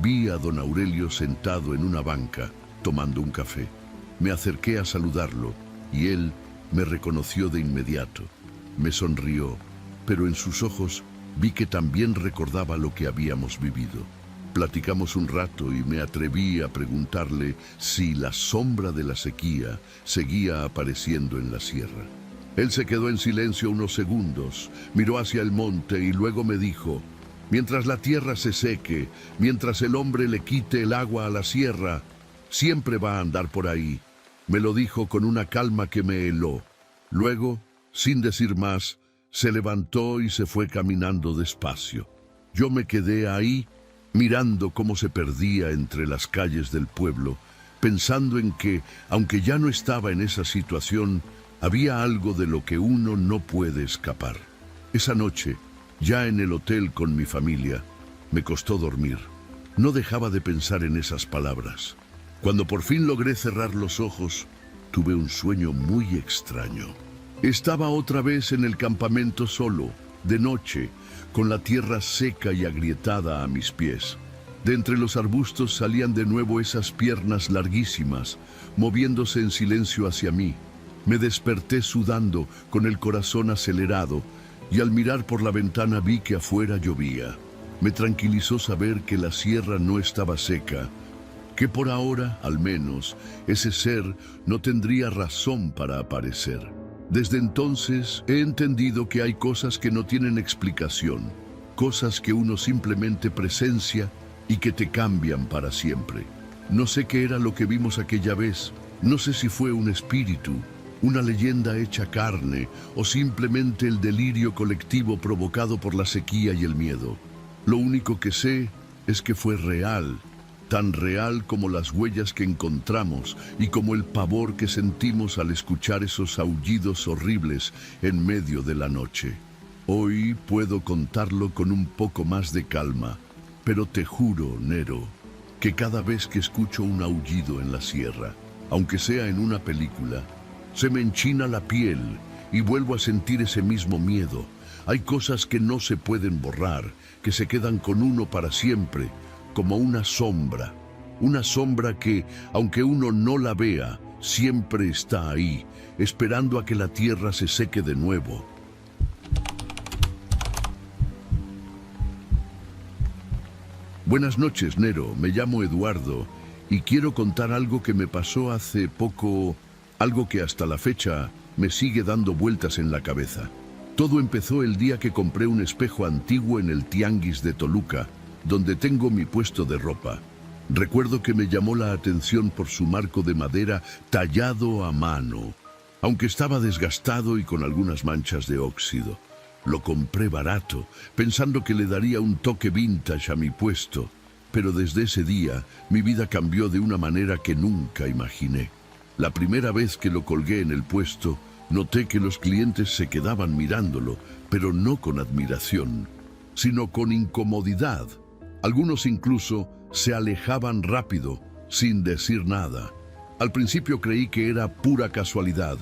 Speaker 1: vi a don Aurelio sentado en una banca, tomando un café. Me acerqué a saludarlo y él me reconoció de inmediato. Me sonrió, pero en sus ojos vi que también recordaba lo que habíamos vivido. Platicamos un rato y me atreví a preguntarle si la sombra de la sequía seguía apareciendo en la sierra. Él se quedó en silencio unos segundos, miró hacia el monte y luego me dijo: mientras la tierra se seque, mientras el hombre le quite el agua a la sierra, siempre va a andar por ahí. Me lo dijo con una calma que me heló. Luego, sin decir más, se levantó y se fue caminando despacio. Yo me quedé ahí, mirando cómo se perdía entre las calles del pueblo, pensando en que, aunque ya no estaba en esa situación, había algo de lo que uno no puede escapar. Esa noche, ya en el hotel con mi familia, me costó dormir. No dejaba de pensar en esas palabras. Cuando por fin logré cerrar los ojos, tuve un sueño muy extraño. Estaba otra vez en el campamento solo, de noche, con la tierra seca y agrietada a mis pies. De entre los arbustos salían de nuevo esas piernas larguísimas, moviéndose en silencio hacia mí. Me desperté sudando, con el corazón acelerado, y al mirar por la ventana vi que afuera llovía. Me tranquilizó saber que la sierra no estaba seca, que por ahora, al menos, ese ser no tendría razón para aparecer. Desde entonces he entendido que hay cosas que no tienen explicación, cosas que uno simplemente presencia y que te cambian para siempre. No sé qué era lo que vimos aquella vez, no sé si fue un espíritu, una leyenda hecha carne o simplemente el delirio colectivo provocado por la sequía y el miedo. Lo único que sé es que fue real, tan real como las huellas que encontramos y como el pavor que sentimos al escuchar esos aullidos horribles en medio de la noche. Hoy puedo contarlo con un poco más de calma, pero te juro, Nero, que cada vez que escucho un aullido en la sierra, aunque sea en una película, se me enchina la piel y vuelvo a sentir ese mismo miedo. Hay cosas que no se pueden borrar, que se quedan con uno para siempre, como una sombra que, aunque uno no la vea, siempre está ahí, esperando a que la tierra se seque de nuevo. Buenas noches, Nero. Me llamo Eduardo y quiero contar algo que me pasó hace poco, algo que hasta la fecha me sigue dando vueltas en la cabeza. Todo empezó el día que compré un espejo antiguo en el Tianguis de Toluca, donde tengo mi puesto de ropa. Recuerdo que me llamó la atención por su marco de madera tallado a mano, aunque estaba desgastado y con algunas manchas de óxido. Lo compré barato, pensando que le daría un toque vintage a mi puesto, pero desde ese día mi vida cambió de una manera que nunca imaginé. La primera vez que lo colgué en el puesto, noté que los clientes se quedaban mirándolo, pero no con admiración, sino con incomodidad. Algunos incluso se alejaban rápido, sin decir nada. Al principio creí que era pura casualidad,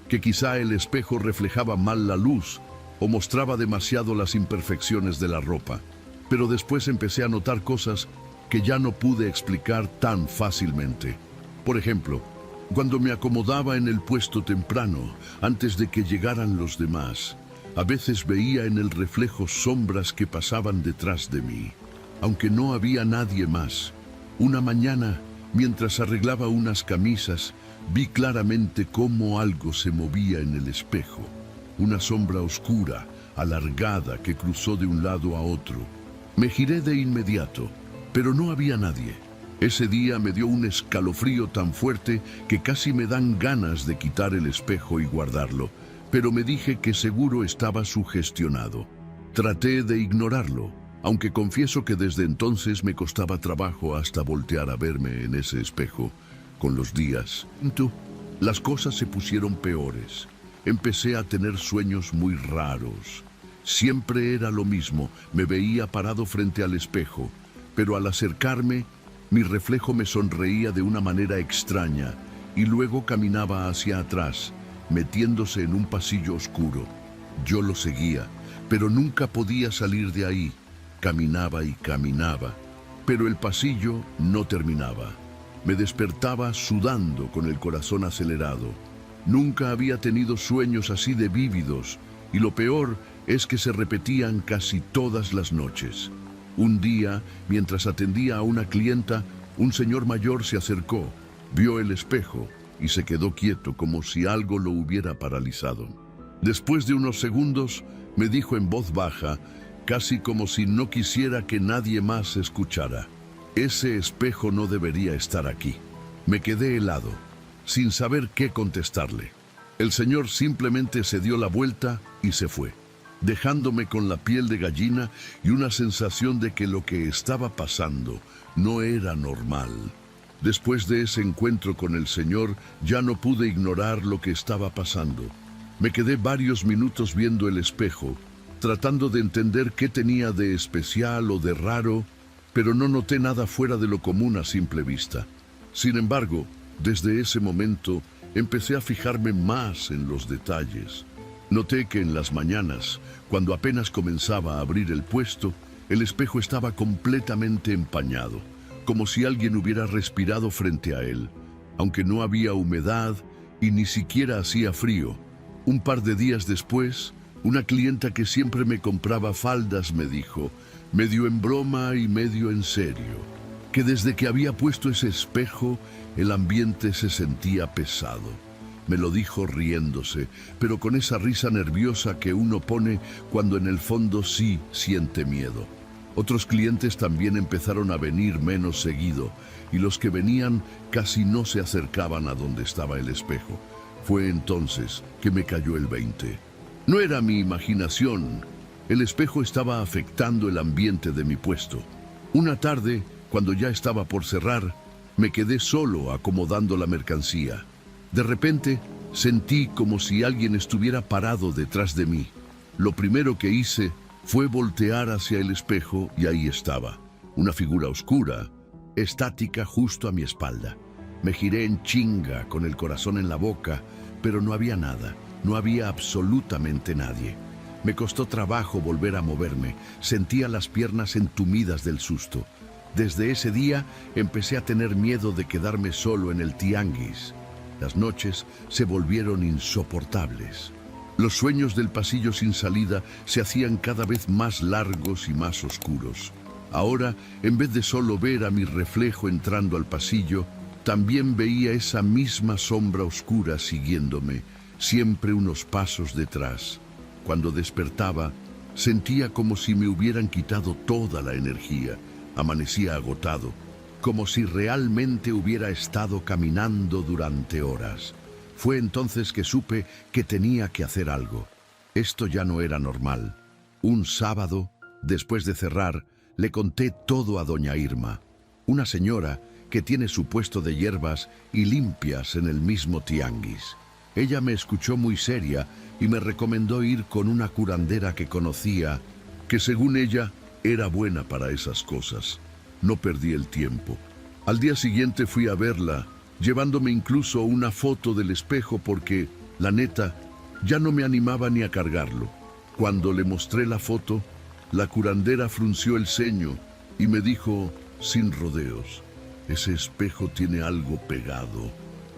Speaker 1: que quizá el espejo reflejaba mal la luz o mostraba demasiado las imperfecciones de la ropa. Pero después empecé a notar cosas que ya no pude explicar tan fácilmente. Por ejemplo, cuando me acomodaba en el puesto temprano, antes de que llegaran los demás, a veces veía en el reflejo sombras que pasaban detrás de mí, aunque no había nadie más. Una mañana, mientras arreglaba unas camisas, vi claramente cómo algo se movía en el espejo. Una sombra oscura, alargada, que cruzó de un lado a otro. Me giré de inmediato, pero no había nadie. Ese día me dio un escalofrío tan fuerte que casi me dan ganas de quitar el espejo y guardarlo, pero me dije que seguro estaba sugestionado. Traté de ignorarlo, aunque confieso que desde entonces me costaba trabajo hasta voltear a verme en ese espejo. Con los días, las cosas se pusieron peores. Empecé a tener sueños muy raros. Siempre era lo mismo, me veía parado frente al espejo, pero al acercarme, mi reflejo me sonreía de una manera extraña y luego caminaba hacia atrás, metiéndose en un pasillo oscuro. Yo lo seguía, pero nunca podía salir de ahí. Caminaba y caminaba, pero el pasillo no terminaba. Me despertaba sudando con el corazón acelerado. Nunca había tenido sueños así de vívidos, y lo peor es que se repetían casi todas las noches. Un día, mientras atendía a una clienta, un señor mayor se acercó, vio el espejo y se quedó quieto como si algo lo hubiera paralizado. Después de unos segundos, me dijo en voz baja, casi como si no quisiera que nadie más escuchara: «Ese espejo no debería estar aquí». Me quedé helado, sin saber qué contestarle. El señor simplemente se dio la vuelta y se fue, dejándome con la piel de gallina y una sensación de que lo que estaba pasando no era normal. Después de ese encuentro con el señor, ya no pude ignorar lo que estaba pasando. Me quedé varios minutos viendo el espejo, tratando de entender qué tenía de especial o de raro, pero no noté nada fuera de lo común a simple vista. Sin embargo, desde ese momento, empecé a fijarme más en los detalles. Noté que en las mañanas, cuando apenas comenzaba a abrir el puesto, el espejo estaba completamente empañado, como si alguien hubiera respirado frente a él, aunque no había humedad y ni siquiera hacía frío. Un par de días después, una clienta que siempre me compraba faldas me dijo, medio en broma y medio en serio, que desde que había puesto ese espejo, el ambiente se sentía pesado. Me lo dijo riéndose, pero con esa risa nerviosa que uno pone cuando en el fondo sí siente miedo. Otros clientes también empezaron a venir menos seguido, y los que venían casi no se acercaban a donde estaba el espejo. Fue entonces que me cayó el 20. No era mi imaginación. El espejo estaba afectando el ambiente de mi puesto. Una tarde, cuando ya estaba por cerrar, me quedé solo acomodando la mercancía. De repente, sentí como si alguien estuviera parado detrás de mí. Lo primero que hice fue voltear hacia el espejo y ahí estaba, una figura oscura, estática justo a mi espalda. Me giré en chinga, con el corazón en la boca, pero no había nada, no había absolutamente nadie. Me costó trabajo volver a moverme, sentía las piernas entumidas del susto. Desde ese día empecé a tener miedo de quedarme solo en el tianguis. Las noches se volvieron insoportables. Los sueños del pasillo sin salida se hacían cada vez más largos y más oscuros. Ahora, en vez de solo ver a mi reflejo entrando al pasillo, también veía esa misma sombra oscura siguiéndome, siempre unos pasos detrás. Cuando despertaba, sentía como si me hubieran quitado toda la energía. Amanecía agotado, como si realmente hubiera estado caminando durante horas. Fue entonces que supe que tenía que hacer algo. Esto ya no era normal. Un sábado, después de cerrar, le conté todo a doña Irma, una señora que tiene su puesto de hierbas y limpias en el mismo tianguis. Ella me escuchó muy seria y me recomendó ir con una curandera que conocía, que según ella era buena para esas cosas. No perdí el tiempo. Al día siguiente fui a verla, llevándome incluso una foto del espejo porque, la neta, ya no me animaba ni a cargarlo. Cuando le mostré la foto, la curandera frunció el ceño y me dijo, sin rodeos, «Ese espejo tiene algo pegado».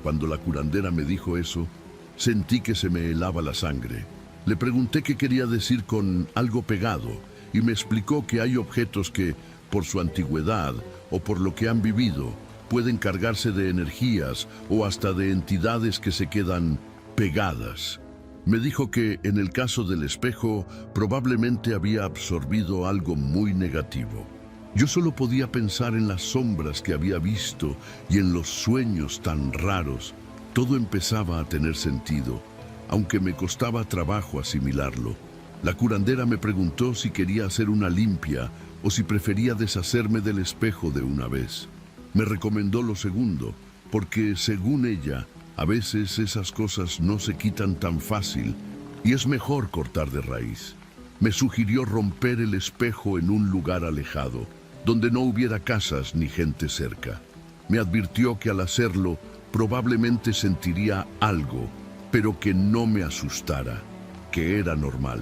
Speaker 1: Cuando la curandera me dijo eso, sentí que se me helaba la sangre. Le pregunté qué quería decir con algo pegado y me explicó que hay objetos que, por su antigüedad o por lo que han vivido, pueden cargarse de energías o hasta de entidades que se quedan pegadas. Me dijo que, en el caso del espejo, probablemente había absorbido algo muy negativo. Yo solo podía pensar en las sombras que había visto y en los sueños tan raros. Todo empezaba a tener sentido, aunque me costaba trabajo asimilarlo. La curandera me preguntó si quería hacer una limpia o si prefería deshacerme del espejo de una vez. Me recomendó lo segundo, porque, según ella, a veces esas cosas no se quitan tan fácil y es mejor cortar de raíz. me sugirió romper el espejo en un lugar alejado, donde no hubiera casas ni gente cerca. Me advirtió que al hacerlo probablemente sentiría algo, pero que no me asustara, que era normal.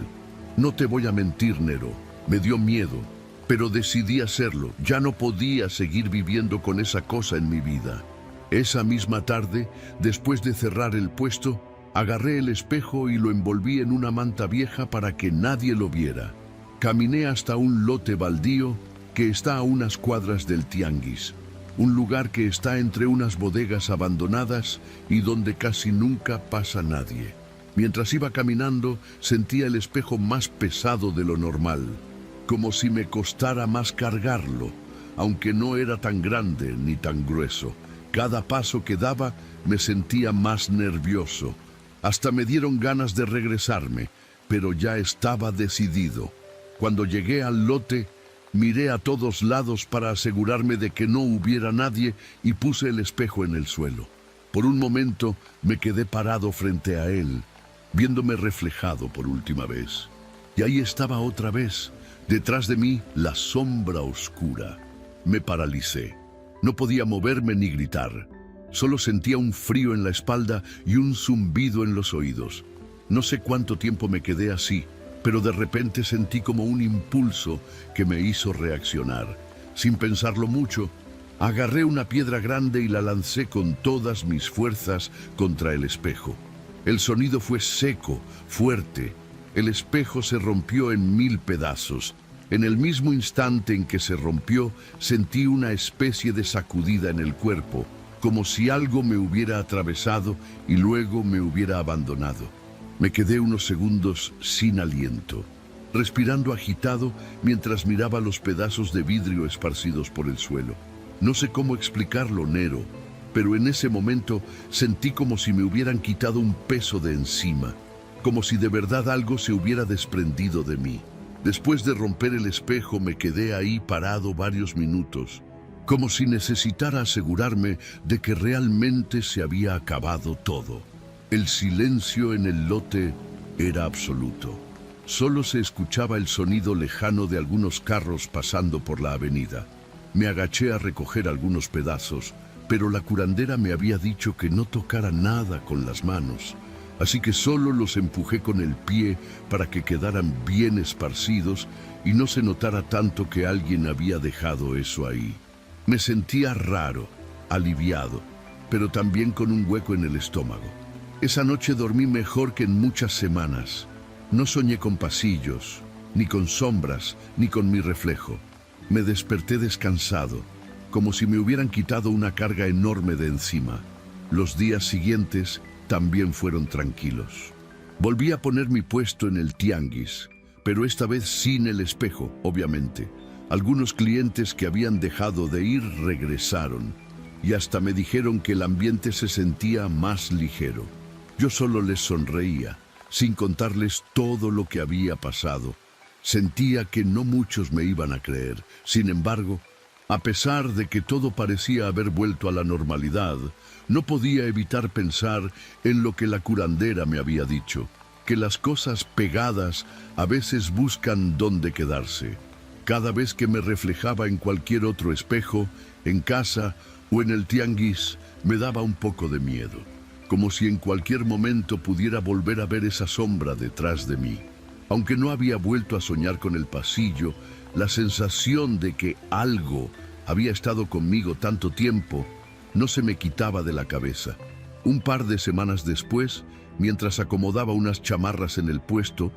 Speaker 1: No te voy a mentir, Nero, me dio miedo, pero decidí hacerlo. Ya no podía seguir viviendo con esa cosa en mi vida. Esa misma tarde, después de cerrar el puesto, agarré el espejo y lo envolví en una manta vieja para que nadie lo viera. Caminé hasta un lote baldío que está a unas cuadras del tianguis, un lugar que está entre unas bodegas abandonadas y donde casi nunca pasa nadie. Mientras iba caminando, sentía el espejo más pesado de lo normal, como si me costara más cargarlo, aunque no era tan grande ni tan grueso. Cada paso que daba me sentía más nervioso. Hasta me dieron ganas de regresarme, pero ya estaba decidido. Cuando llegué al lote, miré a todos lados para asegurarme de que no hubiera nadie y puse el espejo en el suelo. Por un momento me quedé parado frente a él, viéndome reflejado por última vez. Y ahí estaba otra vez, detrás de mí, la sombra oscura. Me paralicé. No podía moverme ni gritar. Solo sentía un frío en la espalda y un zumbido en los oídos. No sé cuánto tiempo me quedé así, pero de repente sentí como un impulso que me hizo reaccionar. Sin pensarlo mucho, agarré una piedra grande y la lancé con todas mis fuerzas contra el espejo. El sonido fue seco, fuerte. El espejo se rompió en 1000 pedazos. En el mismo instante en que se rompió, sentí una especie de sacudida en el cuerpo, como si algo me hubiera atravesado y luego me hubiera abandonado. Me quedé unos segundos sin aliento, respirando agitado mientras miraba los pedazos de vidrio esparcidos por el suelo. No sé cómo explicarlo, Nero, pero en ese momento sentí como si me hubieran quitado un peso de encima, como si de verdad algo se hubiera desprendido de mí. Después de romper el espejo me quedé ahí parado varios minutos, como si necesitara asegurarme de que realmente se había acabado todo. El silencio en el lote era absoluto. Solo se escuchaba el sonido lejano de algunos carros pasando por la avenida. Me agaché a recoger algunos pedazos, pero la curandera me había dicho que no tocara nada con las manos, así que solo los empujé con el pie para que quedaran bien esparcidos y no se notara tanto que alguien había dejado eso ahí. Me sentía raro, aliviado, pero también con un hueco en el estómago. Esa noche dormí mejor que en muchas semanas. No soñé con pasillos, ni con sombras, ni con mi reflejo. Me desperté descansado, como si me hubieran quitado una carga enorme de encima. Los días siguientes también fueron tranquilos. Volví a poner mi puesto en el tianguis, pero esta vez sin el espejo, obviamente. Algunos clientes que habían dejado de ir regresaron, y hasta me dijeron que el ambiente se sentía más ligero. Yo solo les sonreía, sin contarles todo lo que había pasado. Sentía que no muchos me iban a creer. Sin embargo, a pesar de que todo parecía haber vuelto a la normalidad, no podía evitar pensar en lo que la curandera me había dicho, que las cosas pegadas a veces buscan dónde quedarse. Cada vez que me reflejaba en cualquier otro espejo, en casa o en el tianguis, me daba un poco de miedo, como si en cualquier momento pudiera volver a ver esa sombra detrás de mí. Aunque no había vuelto a soñar con el pasillo, la sensación de que algo había estado conmigo tanto tiempo no se me quitaba de la cabeza. Un par de semanas después, mientras acomodaba unas chamarras en el puesto,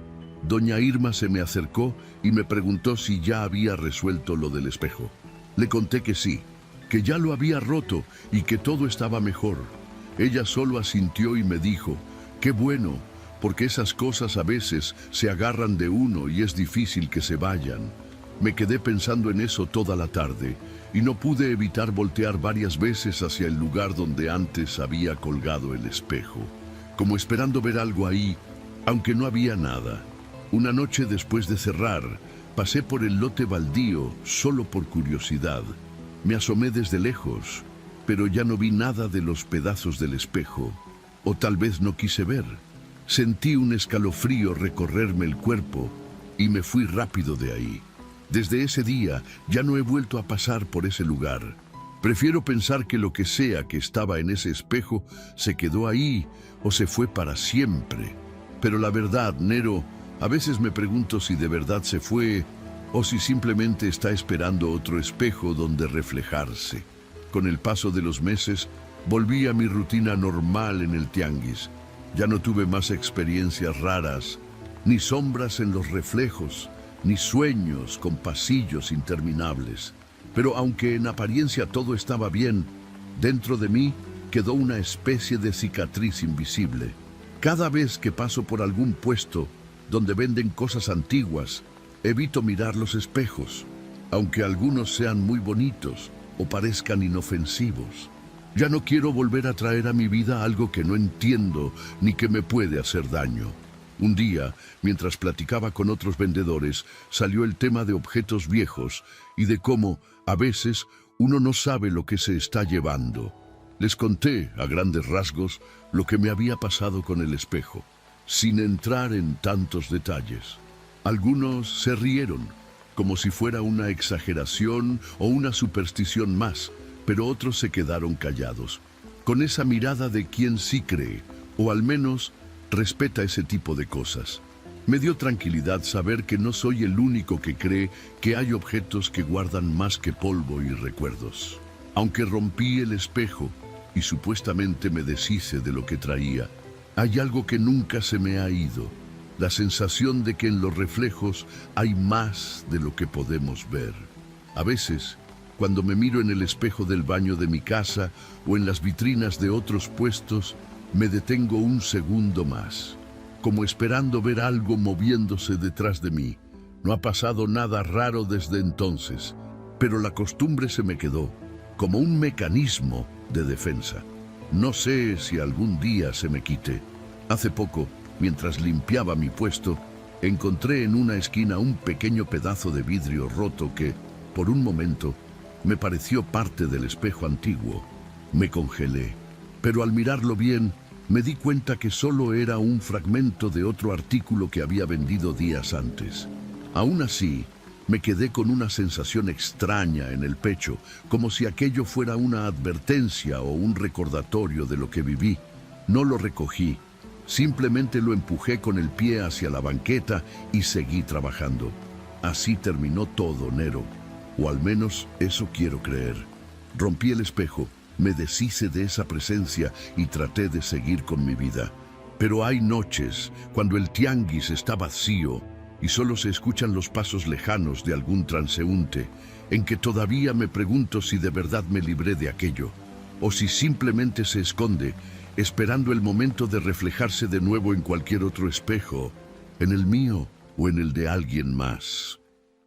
Speaker 1: doña Irma se me acercó y me preguntó si ya había resuelto lo del espejo. Le conté que sí, que ya lo había roto y que todo estaba mejor. Ella solo asintió y me dijo, «Qué bueno, porque esas cosas a veces se agarran de uno y es difícil que se vayan». Me quedé pensando en eso toda la tarde y no pude evitar voltear varias veces hacia el lugar donde antes había colgado el espejo, como esperando ver algo ahí, aunque no había nada. Una noche después de cerrar, pasé por el lote baldío solo por curiosidad. Me asomé desde lejos, pero ya no vi nada de los pedazos del espejo, o tal vez no quise ver. Sentí un escalofrío recorrerme el cuerpo, y me fui rápido de ahí. Desde ese día ya no he vuelto a pasar por ese lugar. Prefiero pensar que lo que sea que estaba en ese espejo se quedó ahí o se fue para siempre. Pero la verdad, Nero, a veces me pregunto si de verdad se fue o si simplemente está esperando otro espejo donde reflejarse. Con el paso de los meses, volví a mi rutina normal en el tianguis. Ya no tuve más experiencias raras, ni sombras en los reflejos, ni sueños con pasillos interminables. Pero aunque en apariencia todo estaba bien, dentro de mí quedó una especie de cicatriz invisible. Cada vez que paso por algún puesto donde venden cosas antiguas, evito mirar los espejos, aunque algunos sean muy bonitos o parezcan inofensivos. Ya no quiero volver a traer a mi vida algo que no entiendo ni que me puede hacer daño. Un día, mientras platicaba con otros vendedores, salió el tema de objetos viejos y de cómo, a veces, uno no sabe lo que se está llevando. Les conté, a grandes rasgos, lo que me había pasado con el espejo, sin entrar en tantos detalles. Algunos se rieron, como si fuera una exageración o una superstición más, pero otros se quedaron callados, con esa mirada de quien sí cree, o al menos respeta ese tipo de cosas. Me dio tranquilidad saber que no soy el único que cree que hay objetos que guardan más que polvo y recuerdos. Aunque rompí el espejo y supuestamente me deshice de lo que traía, hay algo que nunca se me ha ido: la sensación de que en los reflejos hay más de lo que podemos ver. A veces, cuando me miro en el espejo del baño de mi casa o en las vitrinas de otros puestos, me detengo un segundo más, como esperando ver algo moviéndose detrás de mí. No ha pasado nada raro desde entonces, pero la costumbre se me quedó, como un mecanismo de defensa. No sé si algún día se me quite. Hace poco, mientras limpiaba mi puesto, encontré en una esquina un pequeño pedazo de vidrio roto que, por un momento, me pareció parte del espejo antiguo. Me congelé, pero al mirarlo bien, me di cuenta que solo era un fragmento de otro artículo que había vendido días antes. Aún así, me quedé con una sensación extraña en el pecho, como si aquello fuera una advertencia o un recordatorio de lo que viví. No lo recogí, simplemente lo empujé con el pie hacia la banqueta y seguí trabajando. Así terminó todo, Nero, o al menos eso quiero creer. Rompí el espejo, me deshice de esa presencia y traté de seguir con mi vida. Pero hay noches cuando el tianguis está vacío y solo se escuchan los pasos lejanos de algún transeúnte, en que todavía me pregunto si de verdad me libré de aquello, o si simplemente se esconde, esperando el momento de reflejarse de nuevo en cualquier otro espejo, en el mío o en el de alguien más.